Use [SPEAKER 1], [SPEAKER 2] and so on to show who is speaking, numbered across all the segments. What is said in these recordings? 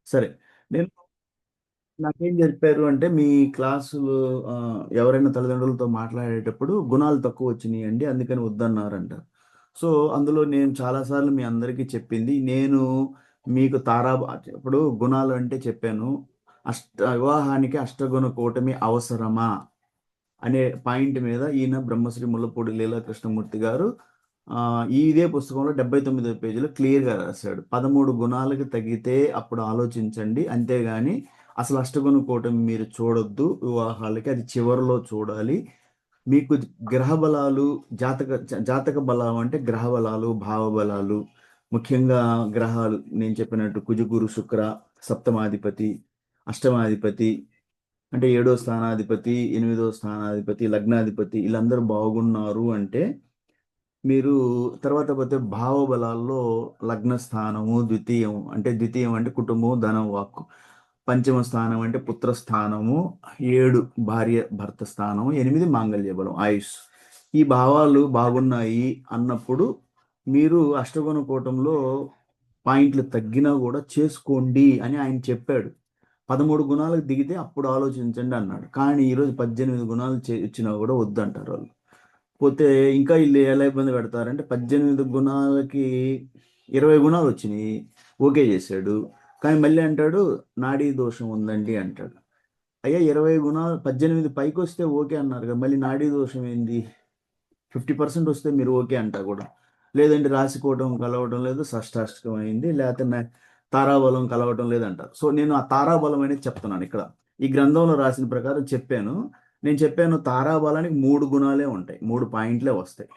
[SPEAKER 1] సరే. నేను నాకేం చెప్పారు అంటే మీ క్లాసులు ఆ, ఎవరైనా తల్లిదండ్రులతో మాట్లాడేటప్పుడు గుణాలు తక్కువ వచ్చినాయండి అందుకని వద్దన్నారంట. సో అందులో నేను చాలాసార్లు మీ అందరికీ చెప్పింది నేను మీకు ఇప్పుడు గుణాలు అంటే చెప్పాను. వివాహానికి అష్టగుణ కూటమి అవసరమా అనే పాయింట్ మీద ఈయన బ్రహ్మశ్రీ ముల్లపూడి లీలాకృష్ణమూర్తి గారు ఆ, ఇదే పుస్తకంలో 79వ పేజీలో క్లియర్గా రాశాడు. 13 గుణాలకి తగ్గితే అప్పుడు ఆలోచించండి, అంతేగాని అసలు అష్టగుణ కూటమి మీరు చూడొద్దు వివాహాలకి, అది చివరిలో చూడాలి. మీకు గ్రహ బలాలు, జాతక బలం అంటే గ్రహ బలాలు, భావ బలాలు, ముఖ్యంగా గ్రహాలు నేను చెప్పినట్టు కుజ గురు శుక్ర సప్తమాధిపతి, అష్టమాధిపతి అంటే 7వ స్థానాధిపతి, 8వ స్థానాధిపతి, లగ్నాధిపతి వీళ్ళందరూ బాగున్నారు అంటే మీరు తర్వాత పోతే భావబలాల్లో లగ్న స్థానము ద్వితీయం అంటే కుటుంబం ధనం వాక్కు, పంచమ స్థానం అంటే పుత్రస్థానము, 7 భార్య భర్త స్థానము, 8 మాంగళ్య బలం ఆయుష్. ఈ భావాలు బాగున్నాయి అన్నప్పుడు మీరు అష్టగుణ కూటంలో పాయింట్లు తగ్గినా కూడా చేసుకోండి అని ఆయన చెప్పాడు. 13 గుణాలకు దిగితే అప్పుడు ఆలోచించండి అన్నాడు. కానీ ఈరోజు 18 గుణాలు ఇచ్చినా కూడా వద్దంటారు వాళ్ళు. పోతే ఇంకా వీళ్ళు ఎలా ఇబ్బంది పెడతారంటే 18 గుణాలకి 20 గుణాలు వచ్చినాయి, ఓకే చేశాడు. కానీ మళ్ళీ అంటాడు నాడీ దోషం ఉందండి అంటాడు. అయ్యా 20 గుణాలు 18 పైకి వస్తే ఓకే అన్నారు కదా, మళ్ళీ నాడీ దోషం ఏంది? 50% వస్తే మీరు ఓకే అంటా కూడా లేదండి, రాశికోవటం కలవటం లేదు, షష్టాష్టకం అయింది, లేకపోతే తారాబలం కలవటం లేదంటారు. సో నేను ఆ తారాబలం అనేది చెప్తున్నాను ఇక్కడ. ఈ గ్రంథంలో రాసిన ప్రకారం చెప్పాను. నేను చెప్పాను తారాబలానికి 3 గుణాలే ఉంటాయి, 3 పాయింట్లే వస్తాయి.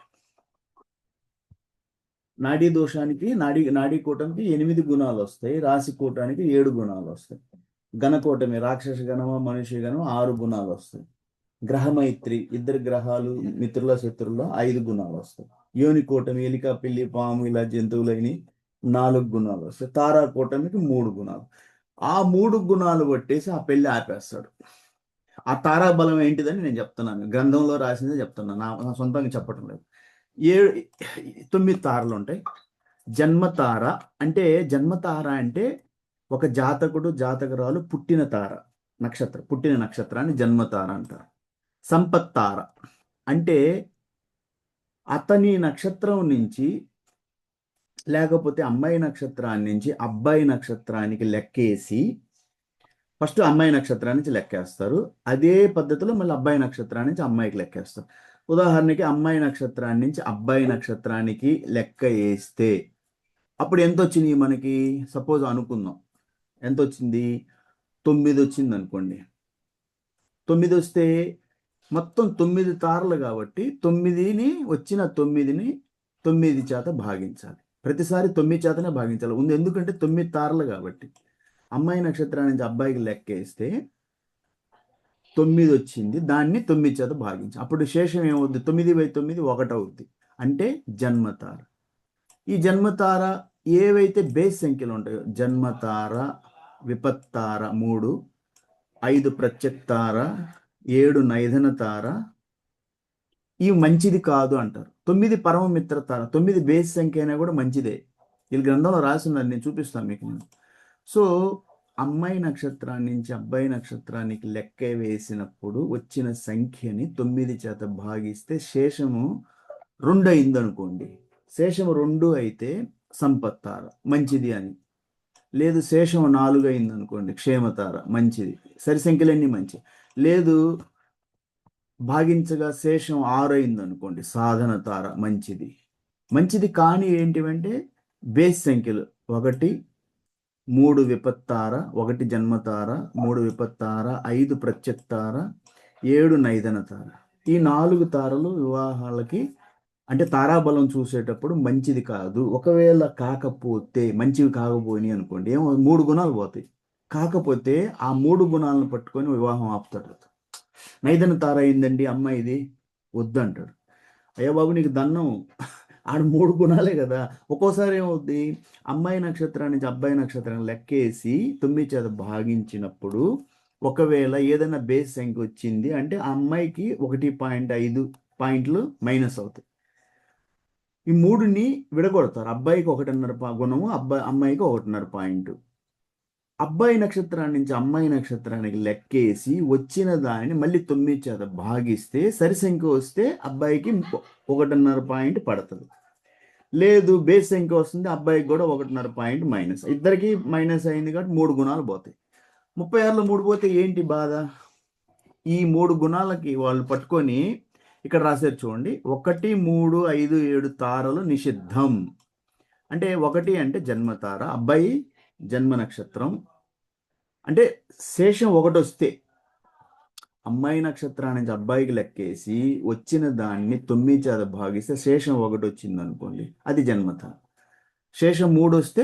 [SPEAKER 1] నాడీ దోషానికి నాడీ కూటమికి 8 గుణాలు వస్తాయి, రాశి కూటానికి 7 గుణాలు వస్తాయి. గణకూటమి రాక్షస గణమ మనిషి గణం 6 గుణాలు వస్తాయి. గ్రహమైత్రి ఇద్దరు గ్రహాలు మిత్రుల శత్రువుల 5 గుణాలు వస్తాయి. యోని కూటమి ఎలిక పిల్లి పాము ఇలా జంతువులని 4 గుణాలు వస్తాయి. తారా కూటమికి 3 గుణాలు. ఆ 3 గుణాలు కొట్టేసి ఆ పెళ్లి ఆపేస్తాడు. ఆ తారా బలం ఏంటిదని నేను చెప్తున్నాను, గ్రంథంలో రాసిందే చెప్తున్నాను, నా సొంతంగా చెప్పటం లేదు. 9 తారలు ఉంటాయి. జన్మతార అంటే జన్మతార అంటే ఒక జాతకుడు జాతకురాలు పుట్టిన తార, పుట్టిన నక్షత్రాన్ని జన్మతార అంటారు. సంపత్తార అంటే అతని నక్షత్రం నుంచి లేకపోతే అమ్మాయి నక్షత్రాన్ని నుంచి అబ్బాయి నక్షత్రానికి లెక్కేసి ఫస్ట్ అమ్మాయి నక్షత్రాన్ని నుంచి లెక్కేస్తారు. అదే పద్ధతిలో మళ్ళీ అబ్బాయి నక్షత్రాన్ని నుంచి అమ్మాయికి లెక్కేస్తారు. ఉదాహరణకి అమ్మాయి నక్షత్రాన్ని నుంచి అబ్బాయి నక్షత్రానికి లెక్క వేస్తే అప్పుడు ఎంత వచ్చింది మనకి? సపోజ్ అనుకుందాం, ఎంత వచ్చింది? 9 వచ్చింది అనుకోండి. 9 వస్తే మొత్తం 9 తారలు కాబట్టి వచ్చిన తొమ్మిదిని 9 చేత భాగించాలి. ప్రతిసారి 9 చేతనే భాగించాలి ఉంది, ఎందుకంటే 9 తారలు కాబట్టి. అమ్మాయి నక్షత్రం నుంచి అబ్బాయికి లెక్కేస్తే 9 వచ్చింది, దాన్ని 9 చేత భాగించాలి. అప్పుడు శేషం ఏమవుద్ది? 9/9 1 అవుద్ది, అంటే జన్మతార. ఈ జన్మతార ఏవైతే బేస్ సంఖ్యలు ఉంటాయో జన్మతార, విపత్తార 3, 5 ప్రత్యక్తార, 7 నైధన తార, ఇవి మంచిది కాదు అంటారు. 9 పరమమిత్ర తార, 9 బేస్ సంఖ్య అయినా కూడా మంచిదే. వీళ్ళ గ్రంథంలో రాసి ఉన్నారు, నేను చూపిస్తాను మీకు నేను. సో అమ్మాయి నక్షత్రాన్ని నుంచి అబ్బాయి నక్షత్రానికి లెక్క వేసినప్పుడు వచ్చిన సంఖ్యని 9 చేత భాగిస్తే శేషము 2 అయింది అనుకోండి. శేషము 2 అయితే సంపత్తార మంచిది అని. లేదు శేషం 4 అయింది అనుకోండి, క్షేమతార మంచిది. సరి సంఖ్యలన్నీ మంచి. లేదు భాగించగా శేషం 6 అయింది అనుకోండి, సాధన తార మంచిది. మంచిది కాని ఏంటివంటే బేస్ సంఖ్యలు 1, 3 విపత్తార, 1 జన్మతార, 3 విపత్తార, 5 ప్రత్యక్తార, 7 నైదన తార. ఈ 4 తారలు వివాహాలకి అంటే తారాబలం చూసేటప్పుడు మంచిది కాదు. ఒకవేళ కాకపోతే మంచివి కాకపోయినాయి అనుకోండి, ఏమో 3 గుణాలు పోతాయి. కాకపోతే ఆ 3 గుణాలను పట్టుకొని వివాహం ఆపుతాడు. నైదన తార అయిందండి అమ్మాయిది, వద్దంటాడు. అయ్యా బాబు నీకు దన్నం, ఆడ 3 గుణాలే కదా. ఒక్కోసారి ఏమవుద్ది, అమ్మాయి నక్షత్రం నుంచి అబ్బాయి నక్షత్రం లెక్కేసి 9 చేత భాగించినప్పుడు ఒకవేళ ఏదైనా బేస్ సంఖ్య వచ్చింది అంటే ఆ అమ్మాయికి 1.5 పాయింట్లు మైనస్ అవుతాయి. ఈ 3ని విడగొడతారు. అబ్బాయికి 1.5 గుణము, అమ్మాయికి 1.5 పాయింట్. అబ్బాయి నక్షత్రాన్ని నుంచి అమ్మాయి నక్షత్రానికి లెక్కేసి వచ్చిన దానిని మళ్ళీ 9 చేత భాగిస్తే సరి సంఖ్య వస్తే అబ్బాయికి 1.5 పాయింట్ పడుతుంది. లేదు బేస్ సంఖ్య వస్తుంది, అబ్బాయికి కూడా 1.5 పాయింట్ మైనస్. ఇద్దరికి మైనస్ అయింది కాబట్టి 3 గుణాలు పోతాయి. 36లో 3 పోతే ఏంటి బాధ? ఈ 3 గుణాలకి వాళ్ళు పట్టుకొని ఇక్కడ రాశారు చూడండి, 1, 3, 5, 7 తారలు నిషిద్ధం. అంటే 1 అంటే జన్మతార, అబ్బాయి జన్మ నక్షత్రం. అంటే శేషం 1 వస్తే అమ్మాయి నక్షత్రాన్ని నుంచి అబ్బాయికి లెక్కేసి వచ్చిన దాన్ని 9 చేత భాగిస్తే శేషం 1 వచ్చింది అనుకోండి, అది జన్మతార. శేషం 3 వస్తే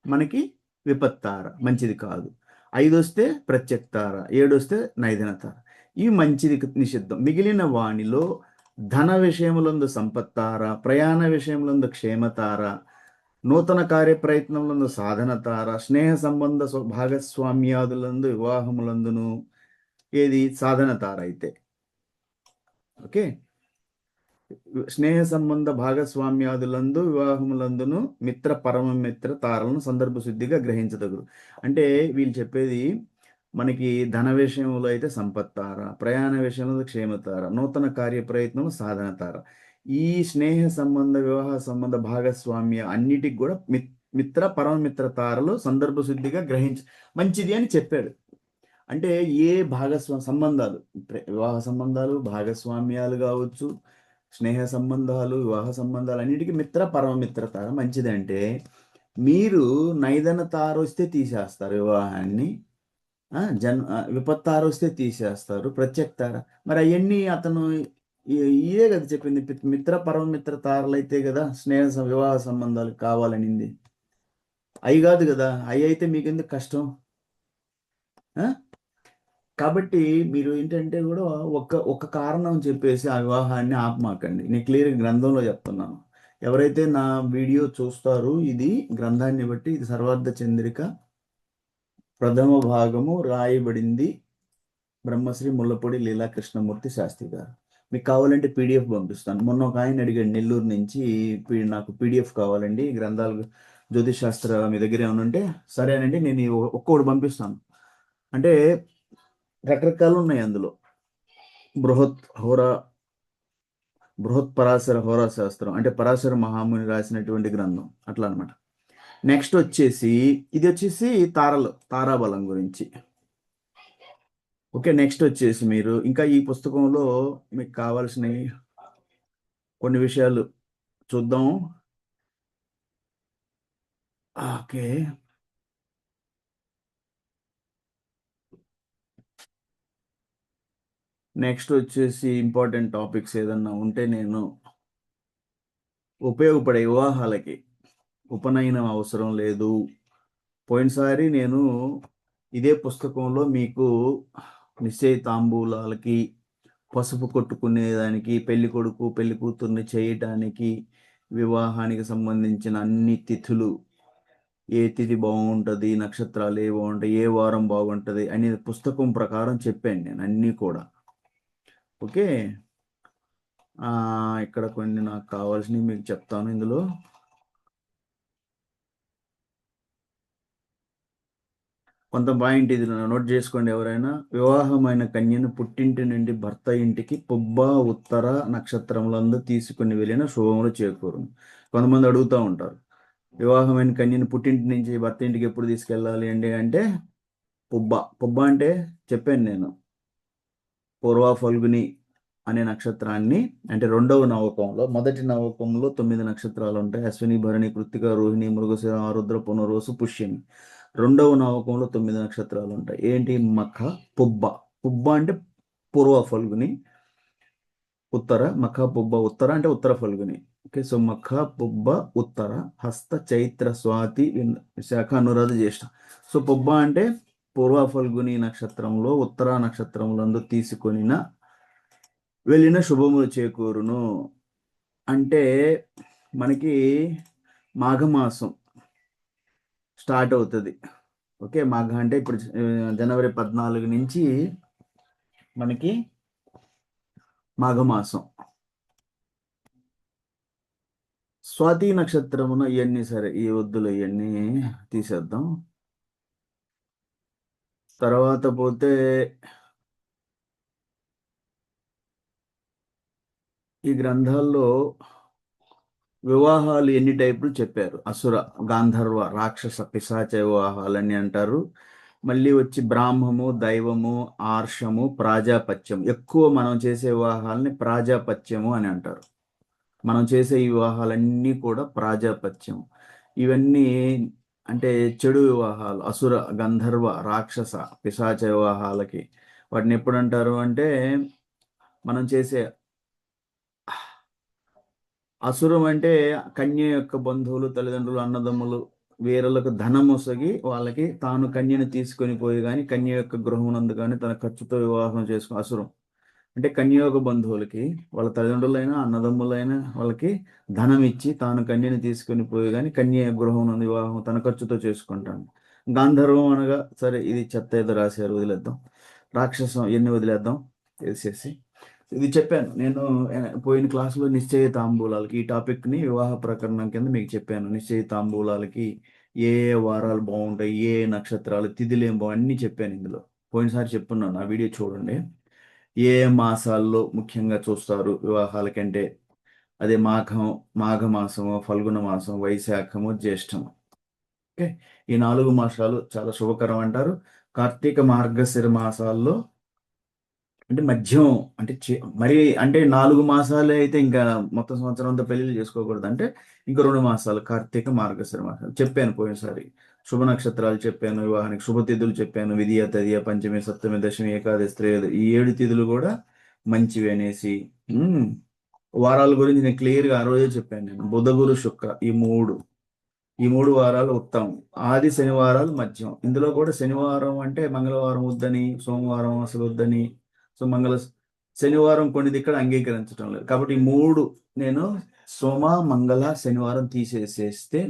[SPEAKER 1] మనకి విపత్తార, మంచిది కాదు. 5 వస్తే ప్రత్యక్తార, 7 వస్తే నైదనతార. ఇవి మంచిది నిషిద్ధం. మిగిలిన వాణిలో ధన విషయములందు సంపత్తార, ప్రయాణ విషయములందు క్షేమతార, నూతన కార్యప్రయత్నములందు సాధనతార, స్నేహ సంబంధ భాగస్వామ్యాదులందు వివాహములందును ఏది సాధనతార అయితే. ఓకే, స్నేహ సంబంధ భాగస్వామ్యాదులందు వివాహములందును మిత్ర పరమ మిత్ర తారలను సందర్భ శుద్ధిగా గ్రహించదగురు. అంటే వీళ్ళు చెప్పేది మనకి ధన విషయంలో అయితే సంపత్తార, ప్రయాణ విషయంలో క్షేమతార, నూతన కార్యప్రయత్నం సాధనతార. ఈ స్నేహ సంబంధ వివాహ సంబంధ భాగస్వామ్య అన్నిటికి కూడా మిత్ర పరమమిత్ర తారలు సందర్భ శుద్ధిగా మంచిది అని చెప్పాడు. అంటే ఏ సంబంధాలు, వివాహ సంబంధాలు, భాగస్వామ్యాలు కావచ్చు, స్నేహ సంబంధాలు, వివాహ సంబంధాలు అన్నిటికీ మిత్ర పరమమిత్ర తార మంచిదంటే మీరు నైదన తార వస్తే తీసేస్తారు వివాహాన్ని, విపత్తార వస్తే తీసేస్తారు, ప్రత్యక్తార. మరి అవన్నీ అతను ఇదే కదా చెప్పింది, మిత్ర పరమమిత్ర తారలు అయితే కదా స్నేహ వివాహ సంబంధాలు కావాలనింది. అవి కాదు కదా, అవి అయితే మీకు ఎందుకు కష్టం? కాబట్టి మీరు ఏంటంటే కూడా ఒక కారణం చెప్పేసి ఆ వివాహాన్ని ఆపమాకండి. నేను క్లియర్ గ్రంథంలో చెప్తున్నాను. ఎవరైతే నా వీడియో చూస్తారో ఇది గ్రంథాన్ని బట్టి, ఇది సర్వార్థ చంద్రిక ప్రథమ భాగము రాయబడింది బ్రహ్మశ్రీ ముల్లపూడి లీలాకృష్ణమూర్తి శాస్త్రి గారు. మీకు కావాలంటే పీడిఎఫ్ పంపిస్తాను. మొన్న ఒక ఆయన అడిగాడు నెల్లూరు నుంచి, నాకు పీడిఎఫ్ కావాలండి గ్రంథాలు జ్యోతిష్ శాస్త్ర మీ దగ్గర ఏమైనా ఉంటే, సరేనండి నేను ఒక్కొక్కటి పంపిస్తాను. అంటే రకరకాలు ఉన్నాయి అందులో. బృహత్ పరాశర హోరా శాస్త్రం అంటే పరాశర మహాముని రాసినటువంటి గ్రంథం అట్లా అనమాట. నెక్స్ట్ వచ్చేసి ఇది వచ్చేసి తారాబలం గురించి. ఓకే, నెక్స్ట్ వచ్చేసి మీరు ఇంకా ఈ పుస్తకంలో మీకు కావాల్సిన కొన్ని విషయాలు చూద్దాం. ఓకే, నెక్స్ట్ వచ్చేసి ఇంపార్టెంట్ టాపిక్స్ ఏదన్నా ఉంటే నేను ఉపయోగపడే వివాహాలకి ఉపనయనం అవసరం లేదు. పోయినసారి నేను ఇదే పుస్తకంలో మీకు నిశ్చయ తాంబూలాలకి, పసుపు కొట్టుకునేదానికి, పెళ్లి కొడుకు పెళ్లి కూతుర్ని చేయటానికి, వివాహానికి సంబంధించిన అన్ని తిథులు, ఏ తిథి బాగుంటుంది, నక్షత్రాలు ఏ బాగుంటాయి, ఏ వారం బాగుంటుంది అనేది పుస్తకం ప్రకారం చెప్పాను నేను అన్నీ కూడా. ఓకే, ఇక్కడ కొన్ని నాకు కావాల్సినవి మీకు చెప్తాను. ఇందులో కొంత పాయింట్ ఇది నోట్ చేసుకోండి ఎవరైనా. వివాహమైన కన్యను పుట్టింటి నుండి భర్త ఇంటికి పుబ్బ ఉత్తర నక్షత్రములందు తీసుకుని వెళ్ళిన శుభములు చేకూరును. కొంతమంది అడుగుతూ ఉంటారు, వివాహమైన కన్యను పుట్టింటి నుంచి భర్త ఇంటికి ఎప్పుడు తీసుకెళ్ళాలి అండి అంటే, పుబ్బ అంటే చెప్పాను నేను, పూర్వ ఫల్గుని అనే నక్షత్రాన్ని, అంటే 2వ నవకంలో, మొదటి నవకంలో 9 నక్షత్రాలు ఉంటాయి. అశ్విని, భరణి, కృత్తిక, రోహిణి, మృగశిర, ఆరుద్ర, పునరోసు, పుష్యమి. 2వ నవకంలో 9 నక్షత్రాలు ఉంటాయి. ఏంటి? మఖ, పుబ్బ అంటే పూర్వ ఫల్గుని, మఖ పుబ్బ ఉత్తర అంటే ఉత్తర ఫల్గుని. ఓకే, సో మఖ పుబ్బ ఉత్తర, హస్త, చైత్ర, స్వాతి, విశాఖ, అనురాధ, జ్యేష్ఠ. సో పుబ్బ అంటే పూర్వ ఫల్గుని నక్షత్రంలో ఉత్తర నక్షత్రములందు తీసుకొనిన వెళ్ళిన శుభములు చేకూరును. అంటే మనకి మాఘమాసం స్టార్ట్ అవుతుంది. ఓకే, మాఘ అంటే ఇప్పుడు జనవరి 14 నుంచి మనకి మాఘమాసం. స్వాతి నక్షత్రమున ఇవన్నీ సరే, ఈ వద్దులు ఇవన్నీ తీసేద్దాం. తర్వాత పోతే ఈ గ్రంథాల్లో వివాహాలు ఎన్ని టైపులు చెప్పారు. అసుర, గాంధర్వ, రాక్షస, పిశాచ వివాహాలని అంటారు. మళ్ళీ వచ్చి బ్రాహ్మము, దైవము, ఆర్షము, ప్రాజాపత్యం. ఎక్కువ మనం చేసే వివాహాలని ప్రాజాపత్యము అని అంటారు. మనం చేసే ఈ వివాహాలన్నీ కూడా ప్రాజాపత్యం. ఇవన్నీ అంటే చెడు వివాహాలు, అసుర, గంధర్వ, రాక్షస, పిశాచ వివాహాలకి. వాటిని ఎప్పుడు అంటారు అంటే మనం చేసే అసురం అంటే కన్య యొక్క బంధువులు, తల్లిదండ్రులు, అన్నదమ్ములు వీరులకు ధనమొసగి వాళ్ళకి తాను కన్యను తీసుకొని పోయి కానీ కన్య యొక్క గృహమునందు కానీ తన ఖర్చుతో వివాహం చేసుకుని అసురం. అంటే కన్యయోగ బంధువులకి వాళ్ళ తల్లిదండ్రులైనా అన్నదమ్ములైనా వాళ్ళకి ధనం ఇచ్చి తాను కన్యని తీసుకొని పోయి కానీ కన్య గృహం నందు వివాహం తన ఖర్చుతో చేసుకుంటాడు. గాంధర్వం అనగా సరే ఇది చెత్త ఏదో రాశారు వదిలేద్దాం. రాక్షసం ఎన్ని వదిలేద్దాం వేసేసి ఇది చెప్పాను నేను పోయిన క్లాసులో నిశ్చయ తాంబూలాలకి ఈ టాపిక్ని వివాహ ప్రకరణం కింద మీకు చెప్పాను. నిశ్చయ తాంబూలాలకి ఏ ఏ వారాలు బాగుంటాయి, ఏ ఏ నక్షత్రాలు, తిథులు ఏం బాగు అన్నీ చెప్పాను ఇందులో. పోయినసారి చెప్పున్నాను, ఆ వీడియో చూడండి. ఏ ఏ మాసాల్లో ముఖ్యంగా చూస్తారు వివాహాలకంటే అదే మాఘమాసము, ఫల్గుణ మాసం, వైశాఖము, జ్యేష్టము. ఓకే, ఈ 4 మాసాలు చాలా శుభకరం అంటారు. కార్తీక మార్గశిర మాసాల్లో అంటే మధ్యం అంటే మరి అంటే 4 మాసాలే అయితే ఇంకా మొత్తం సంవత్సరం అంతా పెళ్లిళ్ళు చేసుకోకూడదు. అంటే ఇంకా 2 మాసాలు కార్తీక మార్గశిర మాసాలు చెప్పాను పోయినసారి. శుభ నక్షత్రాలు చెప్పాను, వివాహానికి శుభ తిథులు చెప్పాను. విధియ, తదియ, పంచమి, సప్తమి, దశమి, ఏకాదశి, త్రయోదశి ఈ 7 తిథులు కూడా మంచివి అనేసి వారాల గురించి నేను క్లియర్గా ఆ రోజే చెప్పాను. నేను బుధ, గురు, శుక్ర ఈ మూడు వారాలు ఉత్తమం. ఆది శనివారాలు మధ్యం. ఇందులో కూడా శనివారం అంటే మంగళవారం వద్దని, సోమవారం అసలు వద్దని, సో శనివారం కొన్ని ఇక్కడ అంగీకరించడం లేదు. కాబట్టి ఈ 3 నేను సోమ, మంగళ, శనివారం తీసేసేస్తే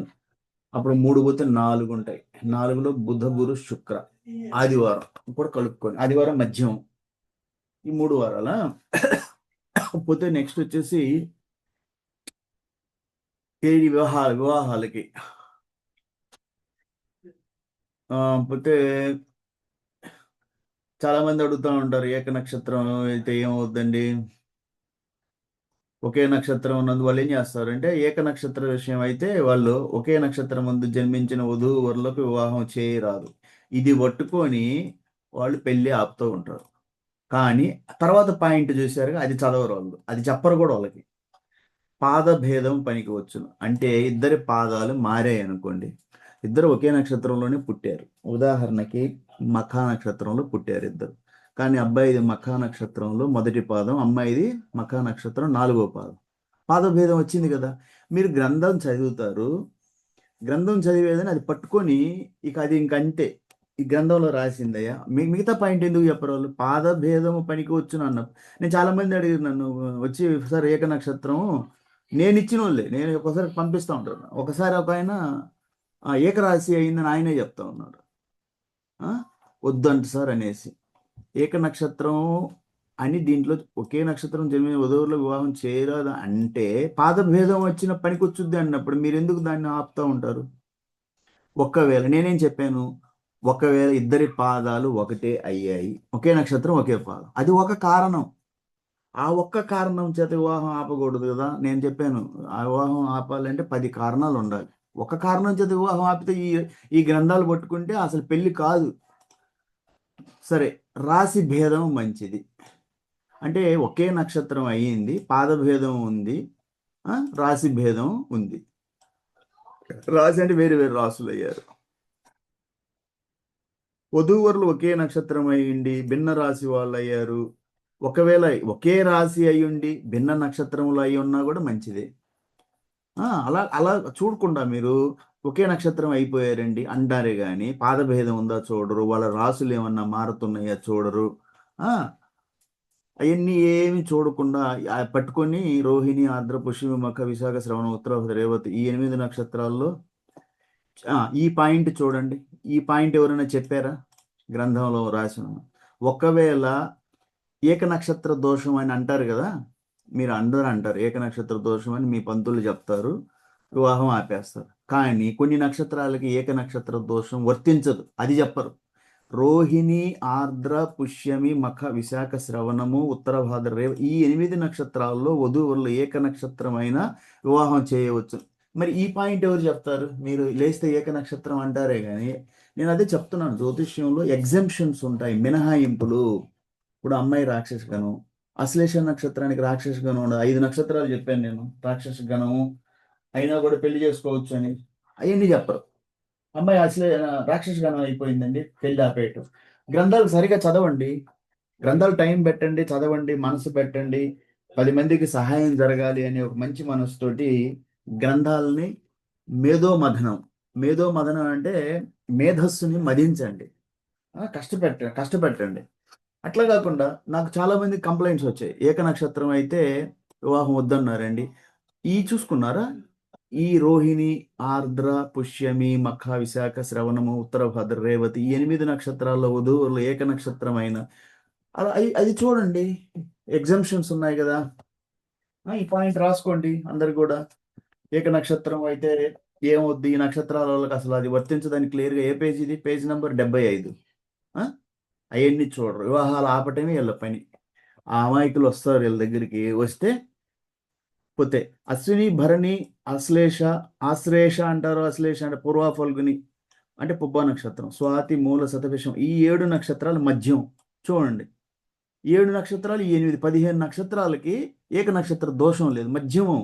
[SPEAKER 1] అప్పుడు 3 పోతే 4 ఉంటాయి. 4లో బుధ, గురు, శుక్ర ఆదివారం ఇప్పుడు కలుపుకొని ఆదివారం మధ్యం. ఈ 3 వారాల పోతే నెక్స్ట్ వచ్చేసి వివాహాలకి పోతే చాలా మంది అడుగుతూ ఉంటారు ఏక నక్షత్రం అయితే ఏమవుద్దండి. ఒకే నక్షత్రం ఉన్నందు వాళ్ళు ఏం చేస్తారు అంటే ఏక నక్షత్ర విషయం అయితే వాళ్ళు ఒకే నక్షత్రం ముందు జన్మించిన వధువు వరులకు వివాహం చేయరాదు. ఇది పట్టుకొని వాళ్ళు పెళ్లి ఆపుతూ ఉంటారు. కానీ తర్వాత పాయింట్ చూశారుగా అది చదవరు వాళ్ళు, అది చెప్పరు కూడా వాళ్ళకి. పాదభేదం పనికి వచ్చును అంటే ఇద్దరి పాదాలు మారాయి అనుకోండి. ఇద్దరు ఒకే నక్షత్రంలోనే పుట్టారు. ఉదాహరణకి మఖా నక్షత్రంలో పుట్టారు ఇద్దరు. కానీ అబ్బాయిది మఖా నక్షత్రంలో మొదటి పాదం, అమ్మాయిది మఖా నక్షత్రం 4వ పాదం. పాదభేదం వచ్చింది కదా. మీరు గ్రంథం చదువుతారు, గ్రంథం చదివేదని అది పట్టుకొని ఇక అది ఇంకంతే ఈ గ్రంథంలో రాసిందయ్యా. మిగతా పాయింట్ ఎందుకు చెప్పరు వాళ్ళు? పాదభేదము పనికి వచ్చును అన్నప్పుడు నేను చాలా మంది అడిగారు నన్ను వచ్చి సార్ ఏక నక్షత్రం నేను ఇచ్చిన వాళ్ళే, నేను ఒకసారి పంపిస్తూ ఉంటాను. ఒకసారి ఒక ఆయన ఏకరాశి అయిందని ఆయనే చెప్తా ఉన్నాడు. వద్దంట సార్ అనేసి. ఏక నక్షత్రం అని దీంట్లో ఒకే నక్షత్రం జన్మిన వధువులో వివాహం చేయరాదు అంటే పాదభేదం వచ్చిన పనికొచ్చుద్ది అన్నప్పుడు మీరు ఎందుకు దాన్ని ఆపుతూ ఉంటారు? ఒకవేళ నేనేం చెప్పాను, ఒకవేళ ఇద్దరి పాదాలు ఒకటే అయ్యాయి, ఒకే నక్షత్రం ఒకే పాదం, అది ఒక కారణం. ఆ ఒక్క కారణం చేత వివాహం ఆపకూడదు కదా. నేను చెప్పాను ఆ వివాహం ఆపాలంటే 10 కారణాలు ఉండాలి. ఒక కారణం చేత వివాహం ఆపితే ఈ గ్రంథాలు పట్టుకుంటే అసలు పెళ్లి కాదు. సరే, రాశి భేదం మంచిది అంటే ఒకే నక్షత్రం అయ్యింది, పాదభేదం ఉంది, రాశి భేదం ఉంది. రాశి అంటే వేరు వేరు రాసులు అయ్యారు. వధూవరులు ఒకే నక్షత్రం అయ్యిండి భిన్న రాశి వాళ్ళు అయ్యారు. ఒకవేళ ఒకే రాశి అయ్యుండి భిన్న నక్షత్రములు అయి ఉన్నా కూడా మంచిదే. అలా అలా చూడకుండా మీరు ఒకే నక్షత్రం అయిపోయారండి అంటారే కానీ పాదభేదం ఉందా చూడరు, వాళ్ళ రాసులు ఏమన్నా మారుతున్నాయా చూడరు. అవన్నీ ఏమి చూడకుండా పట్టుకొని రోహిణి, ఆర్ద్ర, పుష్యమి, మఖ, విశాఖ, శ్రవణ, ఉత్తర, రేవతి ఈ 8 నక్షత్రాల్లో ఈ పాయింట్ చూడండి. ఈ పాయింట్ ఎవరైనా చెప్పారా గ్రంథంలో రాసిన? ఒకవేళ ఏక నక్షత్ర దోషం అని అంటారు కదా, మీరు అందరూ అంటారు ఏక నక్షత్ర దోషం అని మీ పంతులు చెప్తారు, వివాహం ఆపేస్తారు. కానీ కొన్ని నక్షత్రాలకి ఏక నక్షత్ర దోషం వర్తించదు, అది చెప్పరు. రోహిణి, ఆర్ద్ర, పుష్యమి, మఖ, విశాఖ, శ్రవణము, ఉత్తర భాద్ర, రేవ ఈ 8 నక్షత్రాల్లో వధూవరులు ఏక నక్షత్రమైన వివాహం చేయవచ్చు. మరి ఈ పాయింట్ ఎవరు చెప్తారు? మీరు లేస్తే ఏక నక్షత్రం అంటారే కానీ నేను అదే చెప్తున్నాను, జ్యోతిష్యంలో ఎగ్జంప్షన్స్ ఉంటాయి, మినహాయింపులు. ఇప్పుడు అమ్మాయి రాక్షస గణం, అశ్లేష నక్షత్రానికి రాక్షస గణం ఉండదు. 5 నక్షత్రాలు చెప్పాను నేను రాక్షస గణము, అయినా కూడా పెళ్లి చేసుకోవచ్చు అని. అవన్నీ చెప్పరు. అమ్మాయి అసలే రాక్షస గణం అయిపోయిందండి, పెళ్లి ఆపేయటం. గ్రంథాలు సరిగా చదవండి, గ్రంథాలు టైం పెట్టండి, చదవండి, మనసు పెట్టండి. 10 మందికి సహాయం జరగాలి అనే ఒక మంచి మనసుతోటి గ్రంథాలని మేధోమథనం. మేధోమథనం అంటే మేధస్సుని మదించండి, కష్టపెట్టండి. అట్లా కాకుండా నాకు చాలా మంది కంప్లైంట్స్ వచ్చాయి, ఏక నక్షత్రం అయితే వివాహం వద్దన్నారండి. ఈ చూసుకున్నారా? ఈ రోహిణి, ఆర్ద్ర, పుష్యమి, మఖ, విశాఖ, శ్రవణము, ఉత్తర భద్ర, రేవతి ఈ 8 నక్షత్రాల్లో వధువులు ఏక నక్షత్రమైన అలా అది చూడండి, ఎగ్జంప్షన్స్ ఉన్నాయి కదా. ఈ పాయింట్ రాసుకోండి అందరు కూడా. ఏక నక్షత్రం అయితే ఏమవుద్ది, ఈ నక్షత్రాల వాళ్ళకి అసలు అది వర్తించదని క్లియర్గా ఏ పేజ్ ఇది? Page number 75. అవన్నీ చూడరు, వివాహాలు ఆపటమే వీళ్ళ పని. ఆ అమాయకులు వస్తారు వీళ్ళ దగ్గరికి, వస్తే పోతే అశ్విని, భరణి, అశ్లేష, ఆశ్లేష అంటారు, అశ్లేష అంటే పూర్వ ఫల్గుని అంటే పుబ్బ నక్షత్రం, స్వాతి, మూల, శతభిషం ఈ 7 నక్షత్రాలు మధ్యం చూడండి. 7 నక్షత్రాలు, 8, 15 నక్షత్రాలకి ఏక నక్షత్ర దోషం లేదు, మధ్యమం.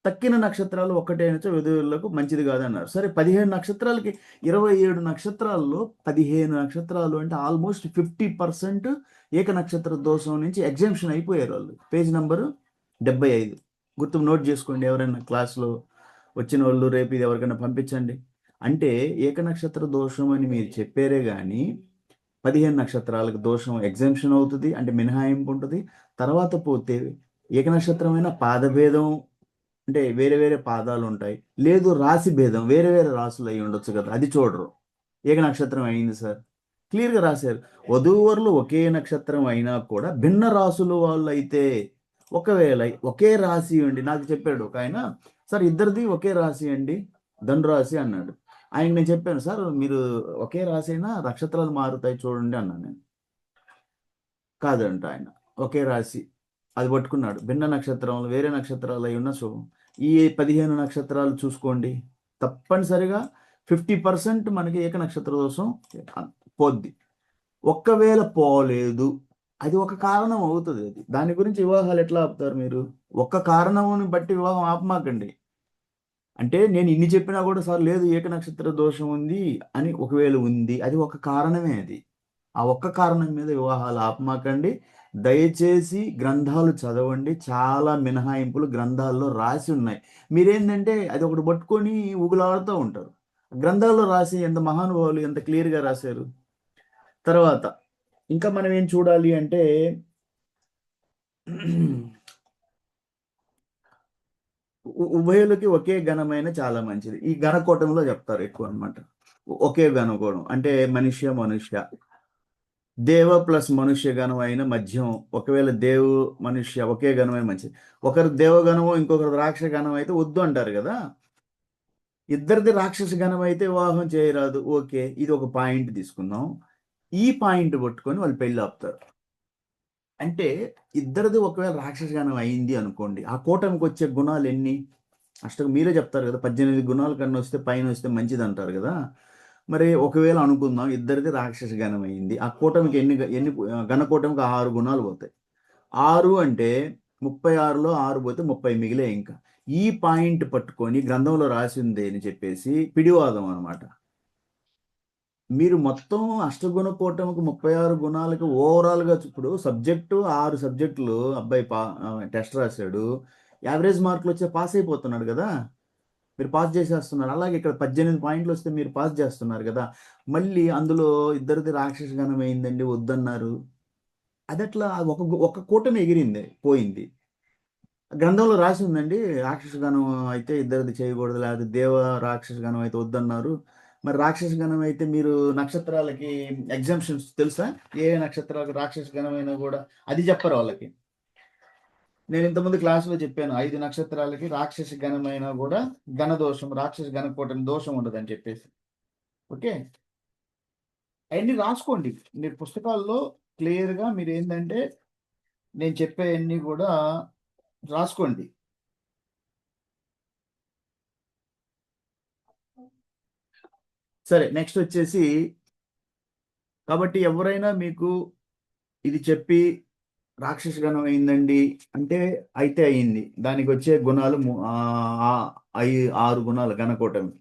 [SPEAKER 1] తక్కిన నక్షత్రాలు ఒక్కటైనచో వధువులకు మంచిది కాదన్నారు. సరే 15 నక్షత్రాలకి 27 నక్షత్రాల్లో 15 నక్షత్రాలు అంటే ఆల్మోస్ట్ 50% ఏక నక్షత్ర దోషం నుంచి ఎగ్జామ్షన్ అయిపోయారు వాళ్ళు. పేజ్ నెంబరు 75 గుర్తు నోట్ చేసుకోండి. ఎవరైనా క్లాస్లో వచ్చిన వాళ్ళు రేపు ఇది ఎవరికైనా పంపించండి. అంటే ఏక నక్షత్ర దోషం అని మీరు చెప్పారే కానీ 15 నక్షత్రాలకు దోషం ఎగ్జామ్షన్ అవుతుంది, అంటే మినహాయింపు ఉంటుంది. తర్వాత పోతే ఏక నక్షత్రమైన పాదభేదం అంటే వేరే వేరే పాదాలు ఉంటాయి, లేదు రాశి భేదం వేరే వేరే రాసులు అయి ఉండొచ్చు కదా, అది చూడరు. ఏక నక్షత్రం అయింది సార్, క్లియర్గా రాశారు. వధూవరులు ఒకే నక్షత్రం అయినా కూడా భిన్న రాసులు వాళ్ళు అయితే, ఒకవేళ ఒకే రాశి అండి, నాకు చెప్పాడు ఒక ఆయన, సార్ ఇద్దరిది ఒకే రాశి అండి, ధనురాశి అన్నాడు. ఆయన నేను చెప్పాను, సార్ మీరు ఒకే రాశి అయినా నక్షత్రాలు మారుతాయి చూడండి అన్నాను నేను. కాదంట ఆయన, ఒకే రాశి అది పట్టుకున్నాడు. భిన్న నక్షత్రాలు వేరే నక్షత్రాలు అయి ఉన్న శుభం. ఈ 15 నక్షత్రాలు చూసుకోండి, తప్పనిసరిగా 50% మనకి ఏక నక్షత్ర దోషం పోద్ది. ఒక్కవేళ పోలేదు, అది ఒక కారణం అవుతుంది. అది దాని గురించి వివాహాలు ఎట్లా ఆపుతారు మీరు? ఒక్క కారణంని బట్టి వివాహం ఆపమాకండి. అంటే నేను ఇన్ని చెప్పినా కూడా సార్ లేదు ఏక నక్షత్ర దోషం ఉంది అని, ఒకవేళ ఉంది అది ఒక కారణమే. అది ఆ ఒక్క కారణం మీద వివాహాలు ఆపమాకండి. దయచేసి గ్రంథాలు చదవండి, చాలా మినహాయింపులు గ్రంథాల్లో రాసి ఉన్నాయి. మీరేంటంటే అది ఒకటి పట్టుకొని ఊగులాడుతూ ఉంటారు. గ్రంథాల్లో రాసి ఎంత మహానుభావులు ఎంత క్లియర్గా రాశారు. తర్వాత ఇంకా మనం ఏం చూడాలి అంటే ఉభయులకి ఒకే గణమైన చాలా మంచిది. ఈ గణకోటంలో చెప్తారు ఎక్కువ అనమాట. ఒకే గణకోణం అంటే మనుష్య దేవ ప్లస్ మనుష్య గణం అయిన మధ్యం. ఒకవేళ దేవు మనుష్య ఒకే గణమైన మంచిది. ఒకరు దేవగణము ఇంకొకరు రాక్షస గణం అయితే వద్దు అంటారు కదా. ఇద్దరిది రాక్షస గణం అయితే వివాహం చేయరాదు, ఓకే, ఇది ఒక పాయింట్ తీసుకుందాం. ఈ పాయింట్ పట్టుకొని వాళ్ళు పెళ్ళి ఆపుతారు. అంటే ఇద్దరిది ఒకవేళ రాక్షస గణం అయింది అనుకోండి, ఆ కూటమికి వచ్చే గుణాలు ఎన్ని? మీరే చెప్తారు కదా, 18 గుణాల కన్నా వస్తే పైన వస్తే మంచిది అంటారు కదా. మరి ఒకవేళ అనుకుందాం ఇద్దరిది రాక్షస గణం అయింది, ఆ కూటమికి ఎన్ని గణకూటమికి 6 గుణాలు పోతాయి. 6 అంటే 36లో 6 పోతే 30 మిగిలే. ఇంకా ఈ పాయింట్ పట్టుకొని గ్రంథంలో రాసింది అని చెప్పేసి పిడివాదం అనమాట. మీరు మొత్తం అష్టగుణ కూటమికి 36 గుణాలకి ఓవరాల్గా ఇప్పుడు సబ్జెక్టు 6 సబ్జెక్టులు అబ్బాయి టెస్ట్ రాశాడు, యావరేజ్ మార్కులు వచ్చే పాస్ అయిపోతున్నాడు కదా, మీరు పాస్ చేసేస్తున్నారు. అలాగే ఇక్కడ 18 పాయింట్లు వస్తే మీరు పాస్ చేస్తున్నారు కదా. మళ్ళీ అందులో ఇద్దరిది రాక్షస గణం అయిందండి వద్దన్నారు, అదట్లా ఒక కూటమి ఎగిరింది పోయింది. గ్రంథంలో రాసి ఉందండి రాక్షస గణం అయితే ఇద్దరిది చేయకూడదు, లేకపోతే దేవ రాక్షస గణం అయితే వద్దన్నారు. మరి రాక్షస గణం అయితే మీరు నక్షత్రాలకి ఎగ్జామ్షన్స్ తెలుసా? ఏ నక్షత్రాలకు రాక్షస గణమైనా కూడా అది చెప్పరు వాళ్ళకి. నేను ఇంతకుముందు క్లాసులో చెప్పాను, 5 నక్షత్రాలకి రాక్షస గణమైనా కూడా గణ దోషం, రాక్షస గణ కూటమి దోషం ఉండదని చెప్పేసి. ఓకే, అవన్నీ రాసుకోండి. మీరు పుస్తకాల్లో క్లియర్‌గా మీరేందంటే నేను చెప్పేయన్నీ కూడా రాసుకోండి. సరే నెక్స్ట్ వచ్చేసి కాబట్టి ఎవరైనా మీకు ఇది చెప్పి రాక్షస గణం అయిందండి అంటే అయితే అయింది. దానికి వచ్చే గుణాలు 6 గుణాలు గణకూటమి.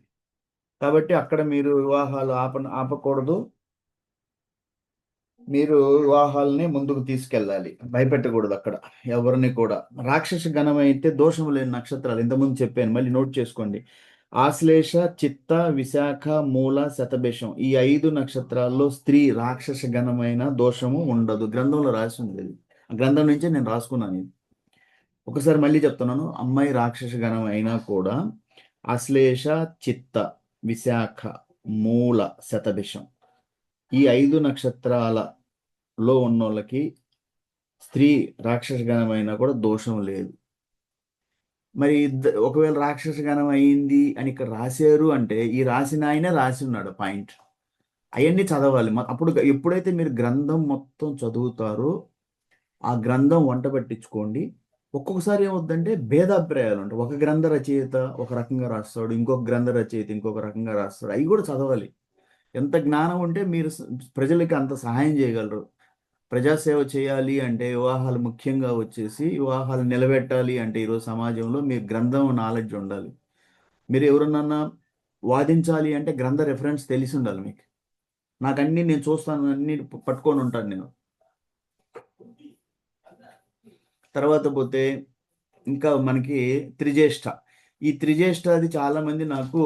[SPEAKER 1] కాబట్టి అక్కడ మీరు వివాహాలు ఆపకూడదు. మీరు వివాహాలని ముందుకు తీసుకెళ్ళాలి. భయపెట్టకూడదు అక్కడ ఎవరిని కూడా. రాక్షస గణం అయితే దోషము లేని నక్షత్రాలు ఇంతకుముందు చెప్పాను. మళ్ళీ నోట్ చేసుకోండి. ఆశ్లేష, చిత్త, విశాఖ, మూల, శతభిషం ఈ 5 నక్షత్రాల్లో స్త్రీ రాక్షస గణమైన దోషము ఉండదు. గ్రంథంలో రాసి ఉంది ఇది. ఆ గ్రంథం నుంచే నేను రాసుకున్నాను ఇది. ఒకసారి మళ్ళీ చెప్తున్నాను. అమ్మాయి రాక్షస గణం అయినా కూడా ఆశ్లేష, చిత్త, విశాఖ, మూల, శతభిషం ఈ 5 నక్షత్రాలలో ఉన్నోళ్ళకి స్త్రీ రాక్షస గణమైనా కూడా దోషం లేదు. మరి ఒకవేళ రాక్షస గణం అయింది అని ఇక్కడ రాశారు అంటే ఈ రాసిన ఆయనే రాసి ఉన్నాడు పాయింట్. అవన్నీ చదవాలి. అప్పుడు ఎప్పుడైతే మీరు గ్రంథం మొత్తం చదువుతారో ఆ గ్రంథం వంట పట్టించుకోండి. ఒక్కొక్కసారి ఏమవుద్దంటే భేదాభిప్రాయాలు ఉంటాయి. ఒక గ్రంథ రచయిత ఒక రకంగా రాస్తాడు, ఇంకొక గ్రంథ రచయిత ఇంకొక రకంగా రాస్తాడు. అవి కూడా చదవాలి. ఎంత జ్ఞానం ఉంటే మీరు ప్రజలకి అంత సహాయం చేయగలరు. ప్రజాసేవ చేయాలి అంటే వివాహాలు ముఖ్యంగా వచ్చేసి వివాహాలు నిలబెట్టాలి అంటే ఈరోజు సమాజంలో మీ గ్రంథం నాలెడ్జ్ ఉండాలి. మీరు ఎవరన్నా వాదించాలి అంటే గ్రంథ రెఫరెన్స్ తెలిసి ఉండాలి మీకు. నాకు అన్నీ నేను చూస్తాను, అన్ని పట్టుకొని ఉంటాను నేను. తర్వాత పోతే ఇంకా మనకి త్రిజ్యేష్ఠ. ఈ త్రిజ్యేష్ఠ అది చాలా మంది నాకు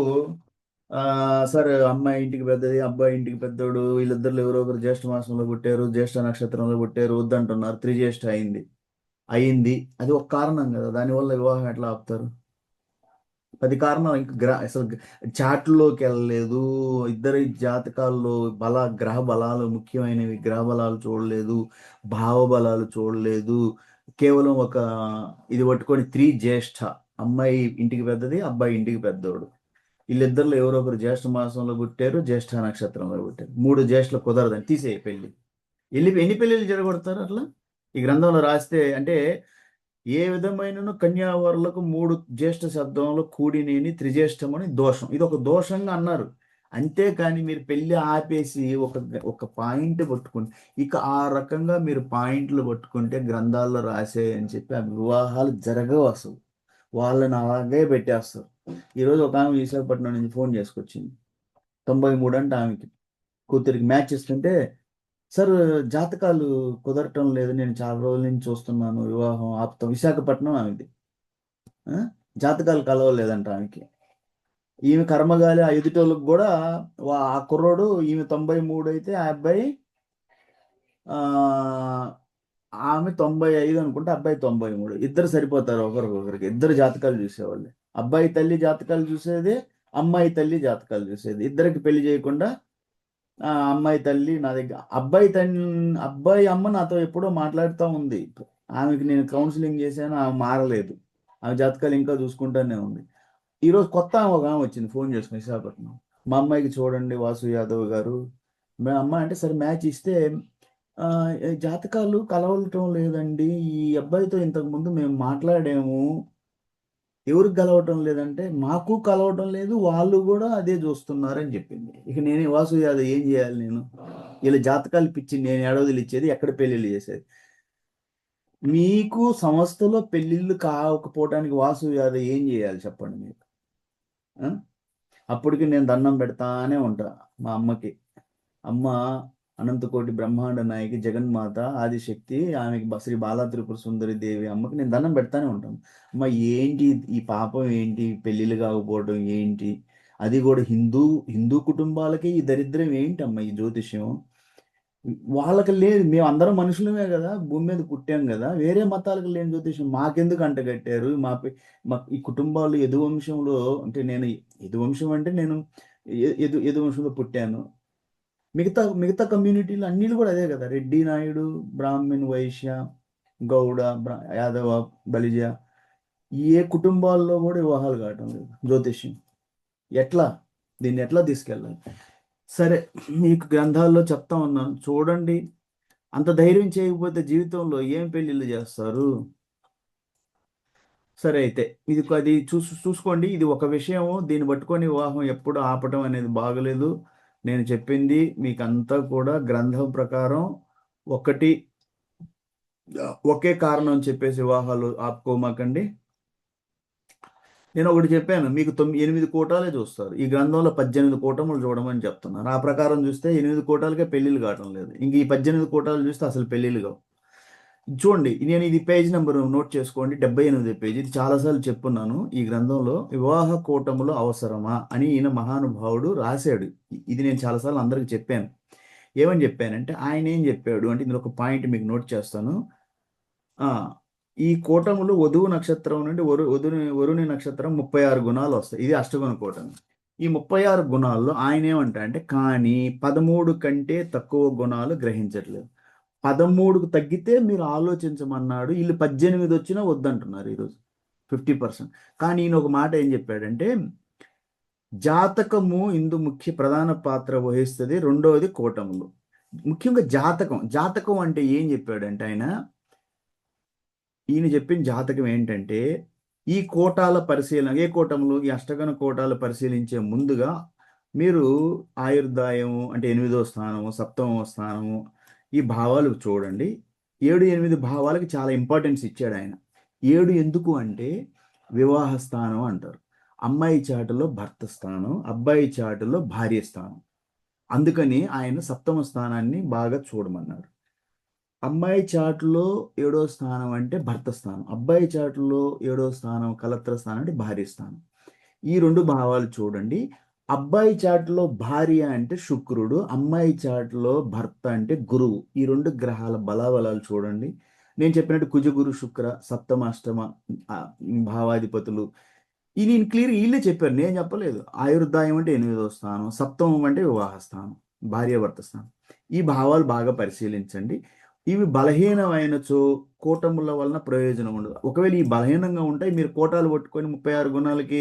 [SPEAKER 1] సార్ అమ్మాయి ఇంటికి పెద్దది, అబ్బాయి ఇంటికి పెద్దోడు, వీళ్ళిద్దరు ఎవరో ఒకరు జ్యేష్ఠ మాసంలో పుట్టారు, జ్యేష్ఠ నక్షత్రంలో పుట్టారు, వద్దంటున్నారు. త్రిజ్యేష్ఠ అయింది. అది ఒక కారణం కదా. దానివల్ల వివాహం ఎట్లా ఆపుతారు? 10 కారణాలు ఇంకా అసలు చాట్లోకి వెళ్ళలేదు. ఇద్దరి జాతకాల్లో గ్రహ బలాలు ముఖ్యమైనవి. గ్రహ బలాలు చూడలేదు, భావ బలాలు చూడలేదు. కేవలం ఒక ఇది పట్టుకొని జ్యేష్ఠ, అమ్మాయి ఇంటికి పెద్దది, అబ్బాయి ఇంటికి పెద్దోడు. వీళ్ళిద్దరిలో ఎవరో ఒకరు జ్యేష్ఠ మాసంలో పుట్టారు, జ్యేష్ఠ నక్షత్రంలో పుట్టారు. 3 జ్యేష్ఠలు కుదరదని తీసేయి పెళ్ళి. ఎన్ని పెళ్ళిళ్ళు జరగొడతారు అట్లా? ఈ గ్రంథంలో రాస్తే అంటే ఏ విధమైన కన్యావరులకు 3 జ్యేష్ఠ శబ్దంలో కూడినేని త్రిజ్యేష్ఠమని దోషం. ఇది ఒక దోషంగా అన్నారు. అంతేకాని మీరు పెళ్లి ఆపేసి ఒక పాయింట్ పట్టుకుని ఇక ఆ రకంగా మీరు పాయింట్లు పట్టుకుంటే గ్రంథాల్లో రాసేయని చెప్పి ఆ వివాహాలు జరగవు అసలు. వాళ్ళని అలాగే పెట్టేస్తారు. ఈరోజు ఒక ఆమె విశాఖపట్నం నుంచి ఫోన్ చేసుకొచ్చింది. 93 అంటే ఆమెకి కూతురికి మ్యాచ్ ఇస్తుంటే సార్ జాతకాలు కుదరటం లేదు, నేను చాలా రోజుల నుంచి చూస్తున్నాను, వివాహం ఆపుతాం. విశాఖపట్నం ఆమెది. జాతకాలు కలవలేదంట ఆమెకి. ఈమె కర్మగాలి ఆ ఎదుటోళ్ళకి కూడా ఆ కుర్రోడు ఈమె 93 అయితే ఆ అబ్బాయి ఆమె 95 అనుకుంటే అబ్బాయి 93. ఇద్దరు సరిపోతారు ఒకరికొకరికి. ఇద్దరు జాతకాలు చూసేవాళ్ళు. అబ్బాయి తల్లి జాతకాలు చూసేది, అమ్మాయి తల్లి జాతకాలు చూసేది. ఇద్దరికి పెళ్లి చేయకుండా అమ్మాయి తల్లి నా దగ్గర, అబ్బాయి అమ్మ నాతో ఎప్పుడో మాట్లాడుతూ ఉంది. ఆమెకి నేను కౌన్సిలింగ్ చేశాను, ఆమె మారలేదు. ఆమె జాతకాలు ఇంకా చూసుకుంటానే ఉంది. ఈరోజు కొత్త ఒక ఆమె వచ్చింది ఫోన్ చేసుకుని విశాఖపట్నం. మా అమ్మాయికి చూడండి వాసు యాదవ్ గారు. మా అమ్మాయి అంటే సరే మ్యాచ్ ఇస్తే జాతకాలు కలవటం లేదండి, ఈ అబ్బాయితో ఇంతకుముందు మేము మాట్లాడాము, ఎవరికి కలవటం లేదంటే మాకు కలవటం లేదు, వాళ్ళు కూడా అదే చూస్తున్నారని చెప్పింది. ఇక నేనే వాసు యాదవ్ ఏం చేయాలి నేను? వీళ్ళ జాతకాలు పిచ్చి నేను ఏడవదిలు ఇచ్చేది, ఎక్కడ పెళ్ళిళ్ళు చేసేది? మీకు సంస్థలో పెళ్ళిళ్ళు కాకపోవటానికి వాసు యాదవ్ ఏం చేయాలి చెప్పండి మీకు? అప్పటికి నేను దండం పెడతానే ఉంటా మా అమ్మకి. అమ్మ అనంతకోటి బ్రహ్మాండ నాయకి, జగన్మాత, ఆదిశక్తి, ఆమెకి శ్రీ బాలా త్రిపుర సుందరి దేవి అమ్మకి నేను దండం పెడతానే ఉంటాను. అమ్మ ఏంటి ఈ పాపం, ఏంటి పెళ్ళిళ్ళు కాకపోవడం ఏంటి? అది కూడా హిందూ కుటుంబాలకి ఈ దరిద్రం ఏంటమ్మా ఈ జ్యోతిష్యం? వాళ్ళకి లేదు, మేము అందరం మనుషులమే కదా, భూమి మీద పుట్టాం కదా, వేరే మతాలకు లేని జ్యోతిష్యం మాకెందుకు అంటగట్టారు? మా ఈ కుటుంబాలు యదువంశంలో అంటే నేను యదువంశం అంటే నేను యదువంశంలో పుట్టాను. మిగతా కమ్యూనిటీలు అన్నిలు కూడా అదే కదా. రెడ్డి, నాయుడు, బ్రాహ్మణ్, వైశ్య, గౌడ, యాదవ, బలిజ ఏ కుటుంబాల్లో కూడా వివాహాలు కావటం లేదు జ్యోతిష్యం. దీన్ని ఎట్లా తీసుకెళ్ళాలి? సరే, మీకు గ్రంథాల్లో చెప్తా ఉన్నాను చూడండి. అంత ధైర్యం చేయకపోతే జీవితంలో ఏం పెళ్ళిళ్ళు చేస్తారు? సరే అయితే ఇది అది చూసుకోండి. ఇది ఒక విషయం. దీన్ని పట్టుకొని వివాహం ఎప్పుడు ఆపటం అనేది బాగలేదు. నేను చెప్పింది మీకంతా కూడా గ్రంథం ప్రకారం ఒకటి ఒకే కారణం చెప్పేసి వివాహాలు ఆపుకోమాకండి. నేను ఒకటి చెప్పాను, మీకు 8 కూటాలే చూస్తారు. ఈ గ్రంథంలో 18 కూటములు చూడమని చెప్తున్నారు. ఆ ప్రకారం చూస్తే 8 కూటాలకే పెళ్లిళ్ళు కావటం లేదు. ఇంక ఈ 18 కూటాలు చూస్తే అసలు పెళ్లిళ్ళు కావు. చూడండి, నేను ఇది పేజ్ నెంబర్ నోట్ చేసుకోండి, 78 పేజీ. ఇది చాలాసార్లు చెప్పున్నాను. ఈ గ్రంథంలో వివాహ కూటములు అవసరమా అని ఈయన మహానుభావుడు రాశాడు. ఇది నేను చాలాసార్లు అందరికి చెప్పాను. ఏమని చెప్పానంటే, ఆయన ఏం చెప్పాడు అంటే, ఇందులో ఒక పాయింట్ మీకు నోట్ చేస్తాను. ఆ ఈ కూటములు వధువు నక్షత్రం నుండి వరుణి నక్షత్రం 36 గుణాలు వస్తాయి. ఇది అష్టగుణ కూటమి. ఈ 36 గుణాల్లో ఆయన ఏమంటా అంటే, కానీ 13 కంటే తక్కువ గుణాలు గ్రహించట్లేదు. 13కు తగ్గితే మీరు ఆలోచించమన్నాడు. వీళ్ళు 18 వచ్చినా వద్దంటున్నారు ఈరోజు 50%. కానీ ఈయన ఒక మాట ఏం చెప్పాడంటే, జాతకము ఇందు ముఖ్య ప్రధాన పాత్ర వహిస్తుంది. రెండవది కూటములు. ముఖ్యంగా జాతకం అంటే ఏం చెప్పాడంటే ఈయన చెప్పిన జాతకం ఏంటంటే, ఈ కోటాల పరిశీలన, ఏ కోటములు, ఈ అష్టగణ కోటాలు పరిశీలించే ముందుగా మీరు ఆయుర్దాయము అంటే 8వ స్థానము, 7వ స్థానము, ఈ భావాలు చూడండి. 7, 8 భావాలకి చాలా ఇంపార్టెన్స్ ఇచ్చాడు ఆయన. 7 ఎందుకు అంటే వివాహ స్థానం అంటారు. అమ్మాయి చాటులో భర్త స్థానం, అబ్బాయి చాటులో భార్య స్థానం. అందుకని ఆయన 7వ స్థానాన్ని బాగా చూడమన్నారు. అమ్మాయి చాటులో 7వ స్థానం అంటే భర్త స్థానం, అబ్బాయి చాటులో 7వ స్థానం కలత్ర స్థానం అంటే భార్య స్థానం. ఈ 2 భావాలు చూడండి. అబ్బాయి చాటులో భార్య అంటే శుక్రుడు, అమ్మాయి చాటులో భర్త అంటే గురువు. ఈ 2 గ్రహాల బలాబలాలు చూడండి. నేను చెప్పినట్టు కుజ గురు శుక్ర సప్తమ అష్టమ భావాధిపతులు. ఇది నేను క్లియర్ వీళ్ళే చెప్పారు, నేను చెప్పలేదు. ఆయుర్దాయం అంటే 8వ స్థానం, సప్తమం అంటే వివాహ స్థానం, భార్యాభర్త స్థానం. ఈ భావాలు బాగా పరిశీలించండి. ఇవి బలహీనమైనచో కూటముల వలన ప్రయోజనం ఉండదు. ఒకవేళ ఈ బలహీనంగా ఉంటాయి, మీరు కోటాలు పట్టుకొని 36 గుణాలకి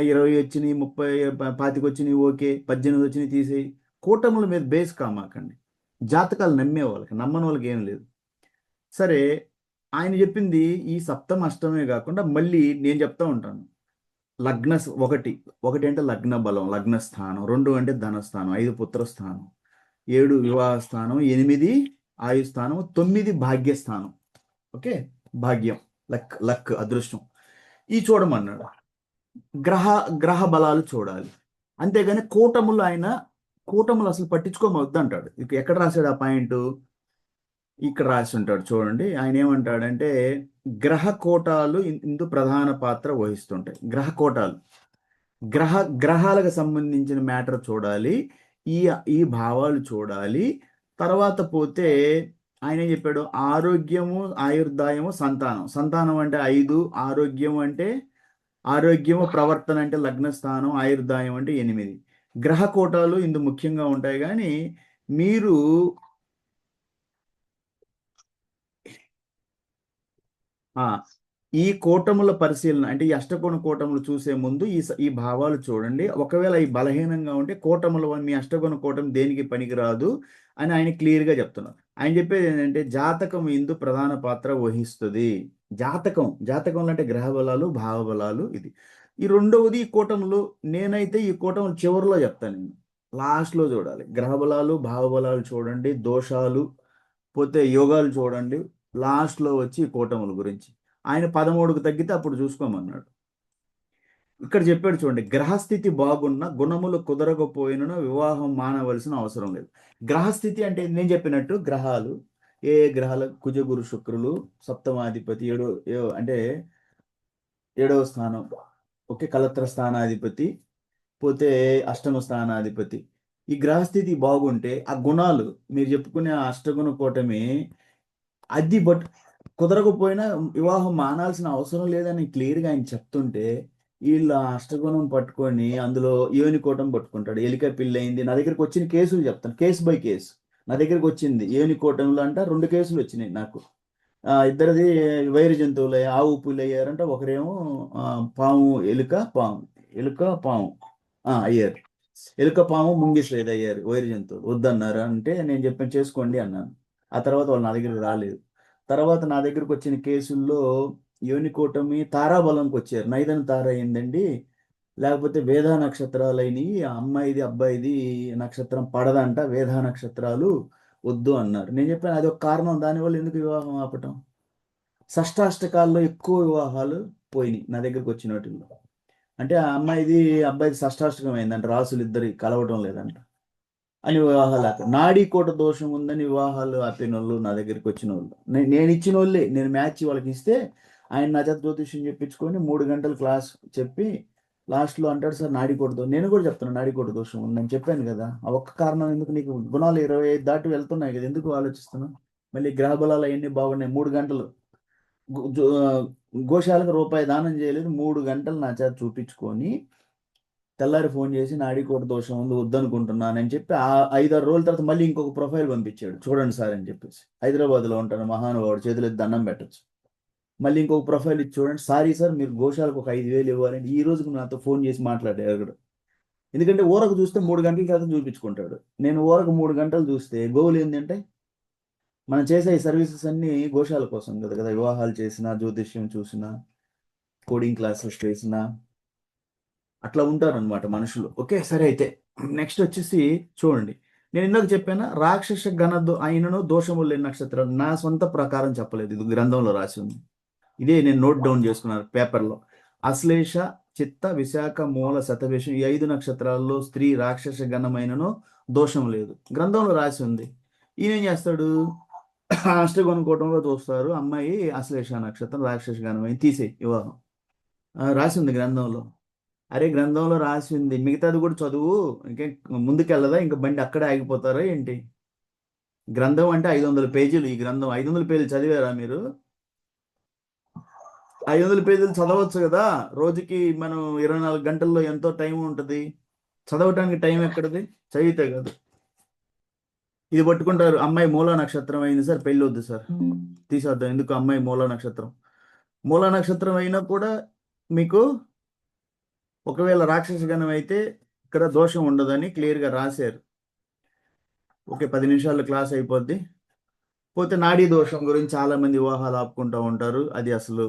[SPEAKER 1] 20 వచ్చినాయి, 30 25 వచ్చినాయి ఓకే, 18 వచ్చినాయి తీసేయి. కూటముల మీద బేస్ కామాకండి. జాతకాలు నమ్మే వాళ్ళకి, నమ్మని వాళ్ళకి ఏం లేదు. సరే, ఆయన చెప్పింది ఈ సప్తమ అష్టమే కాకుండా మళ్ళీ నేను చెప్తా ఉంటాను. లగ్న ఒకటి ఒకటి అంటే లగ్న బలం, లగ్న స్థానం. 2 అంటే ధనస్థానం, 5 పుత్రస్థానం, 7 వివాహ స్థానం, 8 ఆయు స్థానం, 9 భాగ్యస్థానం. ఓకే, భాగ్యం, లక్ అదృష్టం. ఈ చూడమన్నాడు. గ్రహ గ్రహ బలాలు చూడాలి. అంతేగాని కూటములు అసలు పట్టించుకోమొద్దంటాడు. ఇక ఎక్కడ రాశాడు ఆ పాయింట్? ఇక్కడ రాసి ఉంటాడు చూడండి. ఆయన ఏమంటాడంటే, గ్రహ కోటాలు ఇందు ప్రధాన పాత్ర వహిస్తుంటాయి. గ్రహ కోటాలు, గ్రహాలకు సంబంధించిన మ్యాటర్ చూడాలి. ఈ ఈ భావాలు చూడాలి. తర్వాత పోతే ఆయన ఏం చెప్పాడు? ఆరోగ్యము, ఆయుర్దాయము, సంతానం అంటే 5, ఆరోగ్యము ప్రవర్తన అంటే లగ్న స్థానం, ఆయుర్దాయం అంటే 8. గ్రహ కోటాలు ఇందు ముఖ్యంగా ఉంటాయి. కానీ మీరు ఆ ఈ కూటముల పరిశీలన అంటే ఈ అష్టకోణ కూటములు చూసే ముందు ఈ భావాలు చూడండి. ఒకవేళ ఈ బలహీనంగా ఉంటే మీ అష్టకోణ కూటమి దేనికి పనికిరాదు అని ఆయన క్లియర్గా చెప్తున్నారు. ఆయన చెప్పేది ఏంటంటే, జాతకం ఇందు ప్రధాన పాత్ర వహిస్తుంది. జాతకంలో అంటే గ్రహ బలాలు, భావ బలాలు. ఇది ఈ రెండవది. ఈ కూటములు నేనైతే ఈ కూటములు చివరిలో చెప్తాను. నేను లాస్ట్లో చూడాలి. గ్రహ బలాలు, భావ బలాలు చూడండి, దోషాలు, పోతే యోగాలు చూడండి. లాస్ట్లో వచ్చి ఈ కూటముల గురించి ఆయన 13కు తగ్గితే అప్పుడు చూసుకోమన్నాడు. ఇక్కడ చెప్పాడు చూడండి, గ్రహస్థితి బాగున్న గుణములు కుదరకపోయినా వివాహం మానవలసిన అవసరం లేదు. గ్రహస్థితి అంటే నేను చెప్పినట్టు గ్రహాలు, ఏ గ్రహాలు? కుజ గురు శుక్రులు, సప్తమాధిపతి, అంటే 7వ స్థానం, ఓకే, కలత్ర స్థానాధిపతి, పోతే అష్టమ స్థానాధిపతి. ఈ గ్రహస్థితి బాగుంటే ఆ గుణాలు మీరు చెప్పుకునే ఆ అష్టగుణ కూటమి అది కుదరకపోయినా వివాహం మానాల్సిన అవసరం లేదని క్లియర్గా ఆయన చెప్తుంటే, వీళ్ళ అష్టగుణం పట్టుకొని అందులో ఏనుకోవటం పట్టుకుంటాడు. ఎలిక పిల్లి అయింది. నా దగ్గరికి వచ్చిన కేసులు చెప్తాను, కేసు బై కేసు. నా దగ్గరికి వచ్చింది ఏనుకోవటంలో అంట 2 కేసులు వచ్చినాయి నాకు. ఇద్దరిది వైరు జంతువులు, ఆవు పులి అయ్యారంట. ఒకరేమో పాము ఎలుక పాము అయ్యారు. ఎలుక పాము ముంగిసలు అయ్యారు వైరు జంతువులు వద్దన్నారు అంటే నేను చెప్పాను చేసుకోండి అన్నాను. ఆ తర్వాత వాళ్ళు నా దగ్గరికి రాలేదు. తర్వాత నా దగ్గరకు వచ్చిన కేసుల్లో యోనికోటమి తారాబలంకి వచ్చారు. నైదన తార అయిందండి, లేకపోతే వేధా నక్షత్రాలైనవి, ఆ అమ్మాయిది అబ్బాయిది నక్షత్రం పడదంట, వేధా నక్షత్రాలు వద్దు అన్నారు. నేను చెప్పాను అది ఒక కారణం, దానివల్ల ఎందుకు వివాహం ఆపటం. షష్టాష్టకాల్లో ఎక్కువ వివాహాలు పోయినాయి నా దగ్గరకు వచ్చిన వాటిల్లో. అంటే ఆ అమ్మాయిది అబ్బాయిది షష్టాష్టకం అయిందంట, రాసులు ఇద్దరి కలవటం లేదంట అని వివాహాలు ఆపారు. నాడీకోట దోషం ఉందని వివాహాలు ఆపిన వాళ్ళు నా దగ్గరికి వచ్చిన వాళ్ళు నేను ఇచ్చిన వాళ్ళే. నేను మ్యాచ్ వాళ్ళకి ఇస్తే ఆయన నా చేత జ్యోతిష్యం చెప్పించుకొని 3 గంటలు క్లాస్ చెప్పి లాస్ట్లో అంటాడు, సార్ నాడీకోట దోషం. నేను కూడా చెప్తాను నాడీకోట దోషం ఉందని చెప్పాను కదా. ఆ ఒక్క కారణం ఎందుకు, నీకు గుణాలు 25 దాటి వెళ్తున్నాయి కదా, ఎందుకు ఆలోచిస్తున్నావు. మళ్ళీ గ్రహ బలాలు అవన్నీ బాగున్నాయి. 3 గంటలు గోశాలకు రూపాయి దానం చేయలేదు. 3 గంటలు నా చేత చూపించుకొని తెల్లారి ఫోన్ చేసి నాడీకోట దోషం ఉంది వద్దనుకుంటున్నానని చెప్పి ఆ 5-6 రోజుల తర్వాత మళ్ళీ ఇంకొక ప్రొఫైల్ పంపించాడు, చూడండి సార్ అని చెప్పేసి. హైదరాబాద్లో ఉంటాను మహానుభావుడు, చేతులు ఎత్తి దండం పెట్టచ్చు. మళ్ళీ ఇంకొక ప్రొఫైల్ ఇచ్చి చూడండి, సారీ సార్ మీరు గోశాలకు ఒక 5,000 ఇవ్వాలని ఈ రోజుకు నాతో ఫోన్ చేసి మాట్లాడాడు. ఎందుకంటే ఊరకు చూస్తే 3 గంటల క్రితం చూపించుకుంటాడు. నేను ఊరకు 3 గంటలు చూస్తే గోవులు ఏంటంటే మనం చేసే ఈ సర్వీసెస్ అన్ని గోశాల కోసం కదా కదా. వివాహాలు చేసినా, జ్యోతిష్యం చూసినా, కోడింగ్ క్లాసెస్ చేసినా అట్లా ఉంటారనమాట మనుషులు. ఓకే సరే, అయితే నెక్స్ట్ వచ్చేసి చూడండి, నేను ఇందాక చెప్పానా రాక్షస అయినను దోషము లేని నక్షత్రం. నా సొంత ప్రకారం చెప్పలేదు, ఇది గ్రంథంలో రాసి ఉంది. ఇదే నేను నోట్ డౌన్ చేసుకున్నాను పేపర్లో. అశ్లేష, చిత్త, విశాఖ, మూల, శతభిషం ఈ 5 నక్షత్రాల్లో స్త్రీ రాక్షస గణమైనను దోషం లేదు, గ్రంథంలో రాసి ఉంది. ఈయన ఏం చేస్తాడు, అష్టగొనుకోవటంలో చూస్తారు అమ్మాయి అశ్లేష నక్షత్రం రాక్షస గణమైన తీసే వివాహం రాసి ఉంది గ్రంథంలో. అరే గ్రంథంలో రాసి ఉంది, మిగతాది కూడా చదువు, ఇంకే ముందుకెళ్ళదా, ఇంకా బండి అక్కడే ఆగిపోతారా ఏంటి. గ్రంథం అంటే 500 పేజీలు. ఈ గ్రంథం 500 పేజీలు చదివారా మీరు? 500 పేజీలు చదవచ్చు కదా. రోజుకి మనం 24 గంటల్లో ఎంతో టైం ఉంటుంది, చదవటానికి టైం ఎక్కడిది, చదివితే కాదు. ఇది పట్టుకుంటారు, అమ్మాయి మూలా నక్షత్రం అయింది సార్, పెళ్ళి వద్దు సార్, తీసేద్దాం. ఎందుకు, అమ్మాయి మూలా నక్షత్రం. మూలా నక్షత్రం అయినా కూడా మీకు ఒకవేళ రాక్షస గణం అయితే ఇక్కడ దోషం ఉండదని క్లియర్గా రాశారు. ఓకే 10 నిమిషాల్లో క్లాస్ అయిపోద్ది. పోతే నాడీ దోషం గురించి చాలా మంది వివాహాలు ఆపుకుంటూ ఉంటారు, అది అసలు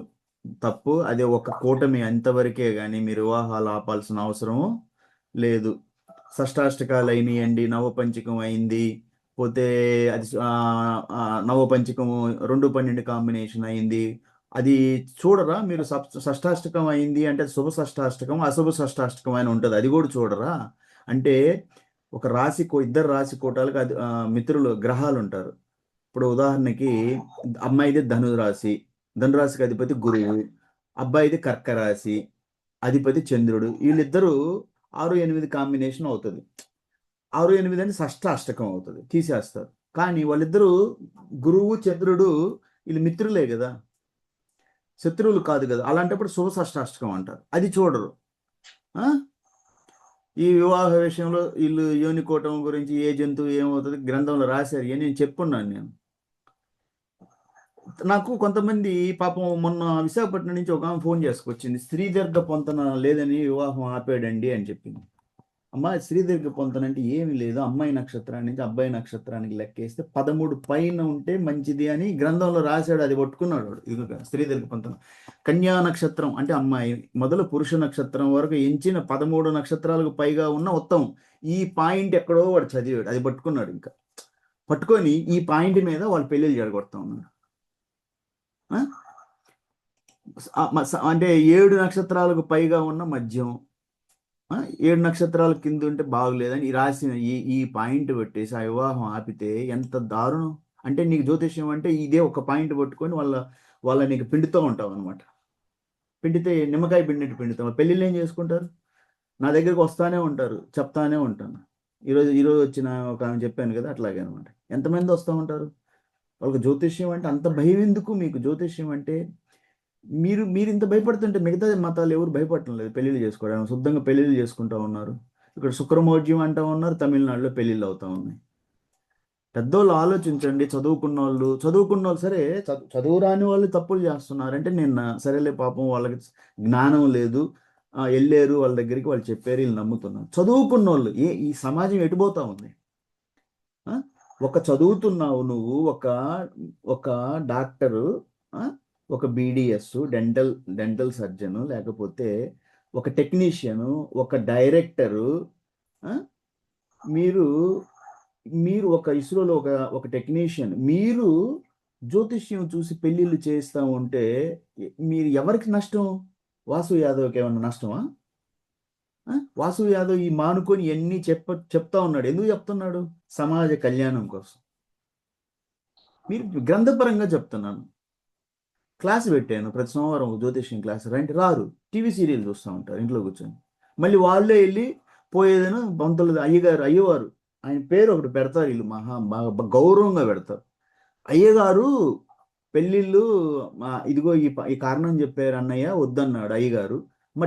[SPEAKER 1] తప్పు. అది ఒక కూటమి అంతవరకే కానీ మీరు వివాహాలు ఆపాల్సిన అవసరం లేదు. షష్టాష్టకాలు అయినాయండి, నవపంచకం అయింది, పోతే అది నవపంచకము 2-12 కాంబినేషన్ అయింది, అది చూడరా మీరు. షష్టాష్టకం అయింది అంటే శుభ షష్టాష్టకం, అశుభ షష్టాష్టకం అని ఉంటుంది, అది కూడా చూడరా. అంటే ఒక రాశి ఇద్దరు రాశి కూటాలకు అది మిత్రులు గ్రహాలు ఉంటారు. ఇప్పుడు ఉదాహరణకి అమ్మాయిది ధనురాశి, ధనురాశికి అధిపతి గురువు, అబ్బాయిది కర్క రాశి, అధిపతి చంద్రుడు. వీళ్ళిద్దరూ 6-8 కాంబినేషన్ అవుతుంది. 6-8 అని షష్టాష్టకం అవుతుంది, తీసేస్తారు. కానీ వాళ్ళిద్దరూ గురువు చంద్రుడు వీళ్ళు మిత్రులే కదా, శత్రువులు కాదు కదా. అలాంటప్పుడు శుభ షష్టాష్టకం అంటారు, అది చూడరు. ఈ వివాహ విషయంలో వీళ్ళు యోనికోటం గురించి ఏ జంతువు ఏమవుతుంది గ్రంథంలో రాశారు అని నేను చెప్పున్నాను. నేను నాకు కొంతమంది పాపం మొన్న విశాఖపట్నం నుంచి ఒక ఆమె ఫోన్ చేసుకొచ్చింది, స్త్రీదీర్ఘ పొంతన లేదని వివాహం ఆపేడండి అని చెప్పింది. అమ్మ స్త్రీదీర్ఘ పొంతన అంటే ఏమి లేదు, అమ్మాయి నక్షత్రానికి నుంచి అబ్బాయి నక్షత్రానికి లెక్కేస్తే 13 పైన ఉంటే మంచిది అని గ్రంథంలో రాశాడు, అది పట్టుకున్నాడు వాడు. ఇది స్త్రీదీర్ఘ పొంతన. కన్యా నక్షత్రం అంటే అమ్మాయి మొదలు పురుష నక్షత్రం వరకు ఎంచిన 13 నక్షత్రాలకు పైగా ఉన్న ఉత్తమం. ఈ పాయింట్ ఎక్కడో వాడు చదివాడు, అది పట్టుకున్నాడు. ఇంకా పట్టుకొని ఈ పాయింట్ మీద వాళ్ళు పెళ్ళిళ్ళు జరగొడతా ఉన్నారు. అంటే 7 నక్షత్రాలకు పైగా ఉన్న మద్యం, 7 నక్షత్రాల కింద ఉంటే బాగులేదని ఈ రాసిన ఈ పాయింట్ పెట్టేసి ఆ వివాహం ఆపితే ఎంత దారుణం. అంటే నీకు జ్యోతిష్యం అంటే ఇదే ఒక పాయింట్ పట్టుకొని వాళ్ళ నీకు పిండితో ఉంటావు అనమాట. పిండితే నిమ్మకాయ పిండినట్టు పిండితాం. పెళ్ళిళ్ళు ఏం చేసుకుంటారు, నా దగ్గరికి వస్తానే ఉంటారు, చెప్తానే ఉంటాను. ఈరోజు వచ్చిన ఒక ఆమె చెప్పాను కదా, అట్లాగే అనమాట. ఎంతమంది వస్తూ ఉంటారు. వాళ్ళకి జ్యోతిష్యం అంటే అంత భయం ఎందుకు మీకు. జ్యోతిష్యం అంటే మీరు ఇంత భయపడుతుంటే మిగతా మతాలు ఎవరు భయపడటం లేదు పెళ్ళిళ్ళు చేసుకోవడానికి, శుద్ధంగా పెళ్ళిళ్ళు చేసుకుంటూ ఉన్నారు. ఇక్కడ శుక్రమోజ్యం అంటూ ఉన్నారు, తమిళనాడులో పెళ్ళిళ్ళు అవుతూ ఉన్నాయి. పెద్దోళ్ళు ఆలోచించండి. చదువుకున్న వాళ్ళు సరే, చదువు రాని వాళ్ళు తప్పులు చేస్తున్నారంటే నేను సరేలే పాపం వాళ్ళకి జ్ఞానం లేదు, వెళ్ళారు వాళ్ళ దగ్గరికి, వాళ్ళు చెప్పారు, వీళ్ళు నమ్ముతున్నారు. చదువుకున్న వాళ్ళు ఈ సమాజం ఎటుపోతా ఉంది? ఆ? ఒక చదువుతున్నావు నువ్వు, ఒక ఒక డాక్టరు, ఆ? ఒక బీడిఎస్, డెంటల్ సర్జను, లేకపోతే ఒక టెక్నీషియను, ఒక డైరెక్టరు, ఆ? మీరు మీరు ఒక ఇస్రోలో ఒక టెక్నీషియన్, మీరు జ్యోతిష్యం చూసి పెళ్ళిళ్ళు చేస్తూ ఉంటే మీరు ఎవరికి నష్టం? వాసు యాదవ్కి ఏమన్నా నష్టమా? వాసు యాదవ్ ఈ మానుకొని ఎన్ని చెప్తా ఉన్నాడు. ఎందుకు చెప్తున్నాడు? సమాజ కళ్యాణం కోసం. మీరు గ్రంథపరంగా చెప్తున్నాను. క్లాస్ పెట్టాను ప్రతి సోమవారం, ఒక జ్యోతిష్యం క్లాస్ రండి, రారు. టీవీ సీరియల్ చూస్తూ ఉంటారు ఇంట్లో కూర్చొని. మళ్ళీ వాళ్ళే వెళ్ళి పోయేదైనా పంతులు అయ్యవారు, ఆయన పేరు ఒకటి పెడతారు, వీళ్ళు బాగా గౌరవంగా పెడతారు. అయ్యగారు పెళ్ళిళ్ళు ఇదిగో ఈ కారణం చెప్పారు అన్నయ్య, వద్దన్నాడు అయ్యగారు. మా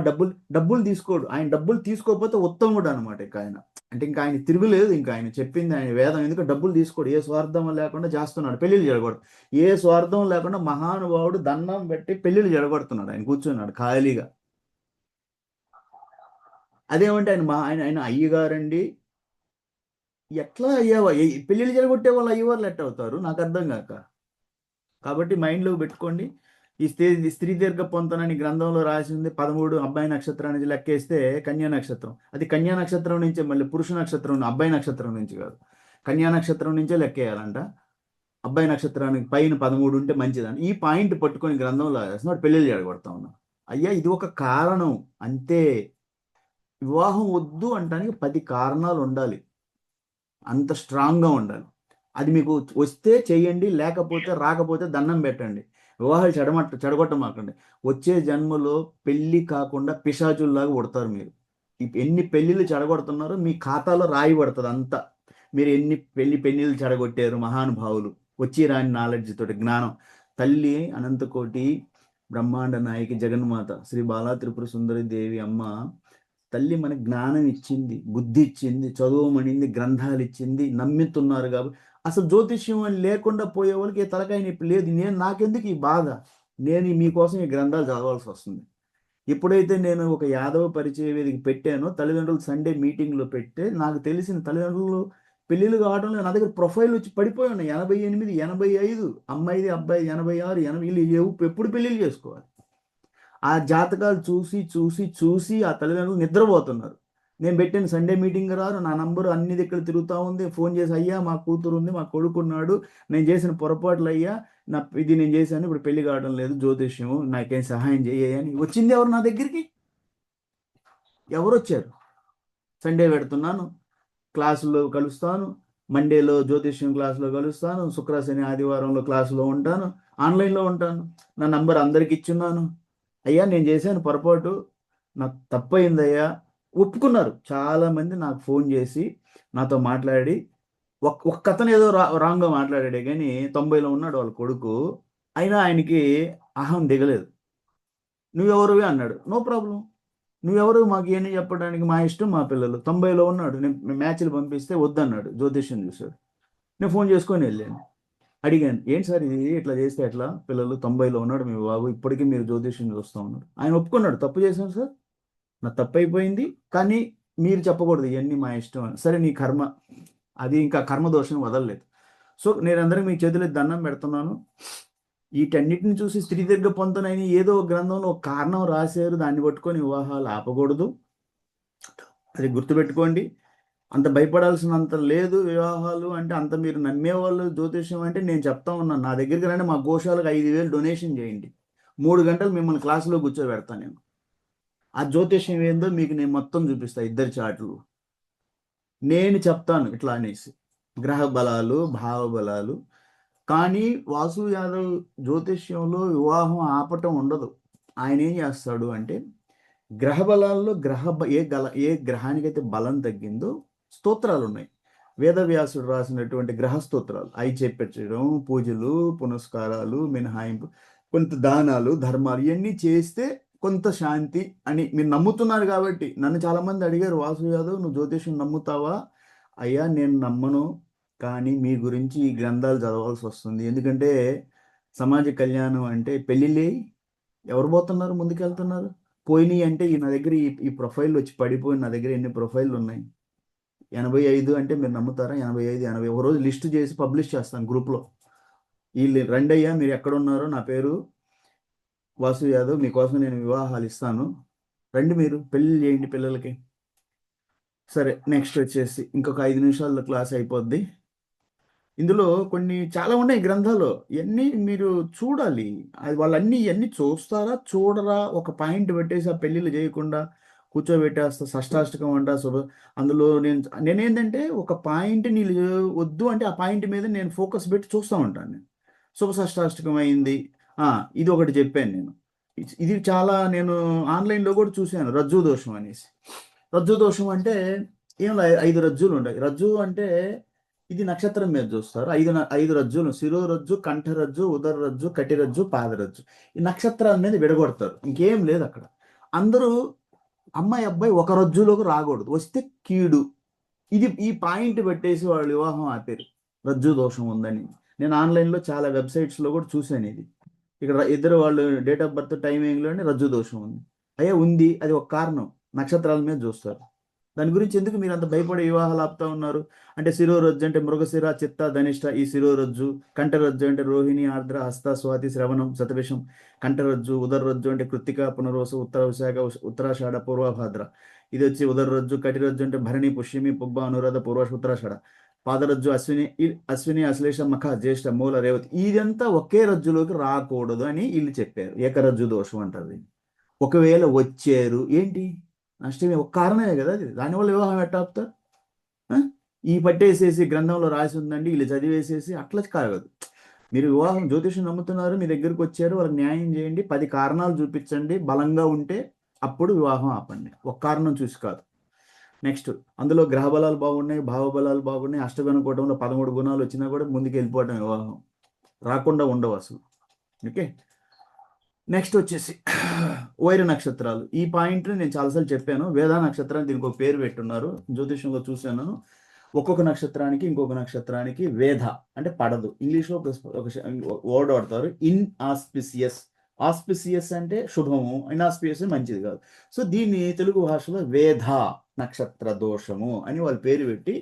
[SPEAKER 1] డబ్బులు తీసుకోడు ఆయన. డబ్బులు తీసుకోకపోతే ఉత్తముడు అనమాట. ఇంకా ఆయన అంటే ఇంకా ఆయన తిరుగులేదు. ఇంకా ఆయన చెప్పింది ఆయన వేదం. ఎందుకంటే డబ్బులు తీసుకోడు, ఏ స్వార్థం లేకుండా చేస్తున్నాడు, పెళ్ళిళ్ళు జరగకూడదు. ఏ స్వార్థం లేకుండా మహానుభావుడు దండం పెట్టి పెళ్ళిళ్ళు జరగొడుతున్నాడు. ఆయన కూర్చున్నాడు ఖాళీగా. అదేమంటే ఆయన అయ్యగారండి. ఎట్లా అయ్యావా? పెళ్ళిళ్ళు జరగొట్టే వాళ్ళు అయ్యవార్లు ఎట్ట అవుతారు? నాకు అర్థం కాక. కాబట్టి మైండ్లో పెట్టుకోండి. ఈ స్త్రీ దీర్ఘ పొంతనని గ్రంథంలో రాసింది 13 అబ్బాయి నక్షత్రానికి లెక్కేస్తే కన్యా నక్షత్రం. అది కన్యా నక్షత్రం నుంచే, మళ్ళీ పురుష నక్షత్రం, అబ్బాయి నక్షత్రం నుంచి కాదు, కన్యా నక్షత్రం నుంచే లెక్కేయాలంట. అబ్బాయి నక్షత్రానికి పైన 13 ఉంటే మంచిదని ఈ పాయింట్ పట్టుకొని గ్రంథంలో రాసినాడు. పెళ్ళిళ్ళు జరగొడతా ఉన్నా. అయ్యా ఇది ఒక కారణం అంతే. వివాహం వద్దు అంటానికి 10 కారణాలు ఉండాలి. అంత స్ట్రాంగ్గా ఉండాలి. అది మీకు వస్తే చెయ్యండి, లేకపోతే రాకపోతే దండం పెట్టండి. వివాహాలు చెడగొట్టమాకండి. వచ్చే జన్మలో పెళ్ళి కాకుండా పిశాచుల్లాగా పుడతారు మీరు. ఎన్ని పెళ్ళిళ్ళు చెడగొడుతున్నారో మీ ఖాతాలో రాయి పడుతుంది అంతా. మీరు ఎన్ని పెళ్ళిళ్ళు చెడగొట్టారు మహానుభావులు. వచ్చి రాని నాలెడ్జ్ తోటి, జ్ఞానం. తల్లి అనంతకోటి బ్రహ్మాండ నాయకి జగన్మాత శ్రీ బాలా త్రిపుర సుందరి దేవి అమ్మ తల్లి మనకి జ్ఞానం ఇచ్చింది, బుద్ధి ఇచ్చింది, చదువుమనింది, గ్రంథాలు ఇచ్చింది, నమ్ముతున్నారు కాబట్టి. అసలు జ్యోతిష్యం అని లేకుండా పోయే వాళ్ళకి తలకాయ నొప్పి లేదు. నాకెందుకు ఈ బాధ? నేను మీకోసం ఈ గ్రంథాలు చదవాల్సి వస్తుంది. ఎప్పుడైతే నేను ఒక యాదవ పరిచయ వేదిక పెట్టానో, తల్లిదండ్రులు సండే మీటింగ్లో పెడితే నాకు తెలిసిన తల్లిదండ్రులు పెళ్ళిళ్ళు కావడంలో నా దగ్గర ప్రొఫైల్ వచ్చి పడిపోయి ఉన్నాయి. 88, 85, అమ్మాయిది అబ్బాయి 86, 80. వీళ్ళు ఎప్పుడు పెళ్ళిళ్ళు చేసుకోవాలి? ఆ జాతకాలు చూసి చూసి చూసి ఆ తల్లిదండ్రులు నిద్రపోతున్నారు. నేను పెట్టిన సండే మీటింగ్ రారు, నా నంబరు అన్ని దగ్గర తిరుగుతూ ఉంది. ఫోన్ చేసి, అయ్యా మా కూతురు ఉంది, మా కొడుకున్నాడు, నేను చేసిన పొరపాట్లు అయ్యా, ఇది నేను చేశాను, ఇప్పుడు పెళ్లి కావడం లేదు, జ్యోతిష్యం నాకేం సహాయం చేయని వచ్చింది. ఎవరు నా దగ్గరికి? ఎవరు వచ్చారు? సండే పెడుతున్నాను, క్లాసుల్లో కలుస్తాను, మండేలో జ్యోతిష్యం క్లాసులో కలుస్తాను, శుక్ర శని ఆదివారంలో క్లాసులో ఉంటాను, ఆన్లైన్లో ఉంటాను. నా నంబర్ అందరికి ఇచ్చున్నాను. అయ్యా నేను చేశాను పొరపాటు, నాకు తప్పయిందయ్యా, ఒప్పుకున్నారు. చాలామంది నాకు ఫోన్ చేసి నాతో మాట్లాడి, ఒక్క అతను ఏదో రాంగ్గా మాట్లాడాడే కానీ 90లో ఉన్నాడు వాళ్ళ కొడుకు. అయినా ఆయనకి అహం దిగలేదు. నువ్వెవరువి అన్నాడు. నో ప్రాబ్లం, నువ్వెవరు మాకు ఏమని చెప్పడానికి, మా ఇష్టం, మా పిల్లలు. 90లో ఉన్నాడు. నేను మ్యాచ్లు పంపిస్తే వద్దన్నాడు, జ్యోతిష్యం చూశాడు. నేను ఫోన్ చేసుకొని వెళ్ళాను, అడిగాను, ఏంటి సార్ ఇది ఇట్లా చేస్తే ఎట్లా? పిల్లలు 90లో ఉన్నాడు మీ బాబు, ఇప్పటికీ మీరు జ్యోతిష్యం చూస్తూ ఉన్నారు. ఆయన ఒప్పుకున్నాడు, తప్పు చేశాను సార్, నా తప్పు అయిపోయింది, కానీ మీరు చెప్పకూడదు, ఇవన్నీ మా ఇష్టం అని. సరే నీ కర్మ, అది ఇంకా కర్మదోషం వదలలేదు. సో నేను అందరికి మీ చేతులు దండం పెడుతున్నాను. వీటన్నిటిని చూసి స్త్రీ దీర్ఘ పొంతనని ఏదో గ్రంథంలో ఒక కారణం రాశారు, దాన్ని పట్టుకొని వివాహాలు ఆపకూడదు. అది గుర్తుపెట్టుకోండి. అంత భయపడాల్సినంత లేదు. వివాహాలు అంటే అంత మీరు నమ్మేవాళ్ళు జ్యోతిష్యం అంటే నేను చెప్తా ఉన్నాను, నా దగ్గరికి రండి, మా గోశాలకు 5,000 డొనేషన్ చేయండి, 3 గంటలు మిమ్మల్ని క్లాసులో కూర్చోబెడతాను నేను. ఆ జ్యోతిష్యం ఏందో మీకు నేను మొత్తం చూపిస్తాను, ఇద్దరి చాట్లు నేను చెప్తాను ఇట్లా అనేసి, గ్రహ బలాలు, భావ బలాలు. కానీ వాసు యాదవ్ జ్యోతిష్యంలో వివాహం ఆపటం ఉండదు. ఆయన ఏం చేస్తాడు అంటే, గ్రహ బలాల్లో ఏ గ్రహానికైతే బలం తగ్గిందో స్తోత్రాలు ఉన్నాయి. వేదవ్యాసుడు రాసినటువంటి గ్రహ స్తోత్రాలు అవి చేపించడం, పూజలు, పునస్కారాలు, మినహాయింపు, కొంత దానాలు, ధర్మాలు, ఇవన్నీ చేస్తే కొంత శాంతి అని మీరు నమ్ముతున్నారు. కాబట్టి నన్ను చాలామంది అడిగారు, వాసు యాదవ్ నువ్వు జ్యోతిష్యం నమ్ముతావా? అయ్యా నేను నమ్మను, కానీ మీ గురించి ఈ గ్రంథాలు చదవాల్సి వస్తుంది. ఎందుకంటే సమాజ కళ్యాణం అంటే పెళ్ళిళ్ళే ఎవరు పోతున్నారు, ముందుకెళ్తున్నారు? పోయినాయి అంటే నా దగ్గర ఈ ప్రొఫైల్ వచ్చి పడిపోయి నా దగ్గర ఎన్ని ప్రొఫైల్లు ఉన్నాయి? 85 అంటే మీరు నమ్ముతారా? 85, 80 ఒక రోజు లిస్ట్ చేసి పబ్లిష్ చేస్తాను గ్రూప్లో. వీళ్ళు రండయ్యా, మీరు ఎక్కడున్నారో, నా పేరు వాసు యాదవ్, మీకోసం నేను వివాహాలు ఇస్తాను, రండి, మీరు పెళ్ళి చేయండి పిల్లలకి. సరే, నెక్స్ట్ వచ్చేసి ఇంకొక 5 నిమిషాల్లో క్లాస్ అయిపోద్ది. ఇందులో కొన్ని చాలా ఉన్నాయి గ్రంథాలు, ఇవన్నీ మీరు చూడాలి. అది వాళ్ళన్నీ ఇవన్నీ చూస్తారా చూడరా, ఒక పాయింట్ పెట్టేసి ఆ పెళ్ళిళ్ళు చేయకుండా కూర్చోబెట్టేస్తా, షష్టాష్టకం అంట అందులో నేనేంటంటే ఒక పాయింట్ నీళ్ళు వద్దు అంటే ఆ పాయింట్ మీద నేను ఫోకస్ పెట్టి చూస్తూ ఉంటాను. నేను శుభ షష్టాష్టకం అయింది, ఇది ఒకటి చెప్పాను నేను. ఇది చాలా నేను ఆన్లైన్లో కూడా చూశాను, రజ్జు దోషం అనేసి. రజ్జు దోషం అంటే ఏం 5 రజ్జులు ఉంటాయి. రజ్జు అంటే ఇది నక్షత్రం మీద చూస్తారు. 5 రజ్జులు: శిరోరజ్జు, కంఠరజ్జు, ఉదరరజ్జు, కటిరజ్జు, పాదరజ్జు. ఈ నక్షత్రాల మీద విడగొడతారు, ఇంకేం లేదు అక్కడ. అందరూ అమ్మాయి అబ్బాయి ఒక రజ్జులోకి రాకూడదు, వస్తే కీడు. ఈ పాయింట్ పెట్టేసి వాళ్ళు వివాహం ఆపారు, రజ్జు దోషం ఉందని. నేను ఆన్లైన్లో చాలా వెబ్సైట్స్లో కూడా చూశాను ఇది. ఇక్కడ ఇద్దరు వాళ్ళు డేట్ ఆఫ్ బర్త్ టైమింగ్లోనే రజ్జు దోషం ఉంది. అయ్యా ఉంది, అది ఒక కారణం, నక్షత్రాల మీద చూస్తారు. దాని గురించి ఎందుకు మీరు అంత భయపడే వివాహాలు ఆపుతా ఉన్నారు? అంటే శిరోరజ్జు అంటే మృగశిర, చిత్త, ధనిష్ట, ఈ శిరోరజ్జు. కంఠరజ్జు అంటే రోహిణి, ఆర్ద్ర, హస్త, స్వాతి, శ్రవణం, శతభిషం. కంఠరజ్జు. ఉదరరజ్జు అంటే కృత్తిక, పునర్వసు, ఉత్తర విశాఖ, ఉత్తరాషాఢ, పూర్వభాద్ర. ఇది వచ్చి ఉదరరజ్జు. కటిరజ్జు అంటే భరణి, పుష్యమి, పుబ్బ, అనురాధ, పూర్వాష, ఉత్తరాషాఢ. పాదరజ్జు అశ్విని, అశ్లేష, మఖ, జ్యేష్ఠ, మూల, రేవతి. ఇదంతా ఒకే రజ్జులోకి రాకూడదు అని వీళ్ళు చెప్పారు. ఏకరజ్జు దోషం అంటారు. ఒకవేళ వచ్చారు ఏంటి నష్టమే, ఒక కారణమే కదా అది, దానివల్ల వివాహం ఎట్ట ఆపుతారు? ఈ పట్టేసేసి గ్రంథంలో రాసి ఉందండి వీళ్ళు చదివేసేసి అట్లా కాగదు. మీరు వివాహం జ్యోతిషం నమ్ముతున్నారు, మీ దగ్గరికి వచ్చారు, వాళ్ళకి న్యాయం చేయండి, 10 కారణాలు చూపించండి, బలంగా ఉంటే అప్పుడు వివాహం ఆపండి, ఒక కారణం చూసి కాదు. నెక్స్ట్, అందులో గ్రహ బలాలు బాగున్నాయి, భావబలాలు బాగున్నాయి, అష్టగుణ కూటంలో 13 గుణాలు వచ్చినా కూడా ముందుకు వెళ్ళిపోవటం, వివాహం రాకుండా ఉండవు అసలు. ఓకే, నెక్స్ట్ వచ్చేసి వైర నక్షత్రాలు. ఈ పాయింట్ నేను చాలాసార్లు చెప్పాను. వేద నక్షత్రానికి దీనికి ఒక పేరు పెట్టున్నారు, జ్యోతిషంలో చూశాను. ఒక్కొక్క నక్షత్రానికి ఇంకొక నక్షత్రానికి వేద అంటే పడదు. ఇంగ్లీష్లో ఒక వర్డ్ వాడతారు, ఇన్ఆస్పిసియస్. ఆస్పిసియస్ అంటే శుభము, ఇన్ఆస్పిసియస్ మంచిది కాదు. సో దీన్ని తెలుగు భాషలో వేద నక్షత్ర దోషము అని వాళ్ళు పేరు పెట్టి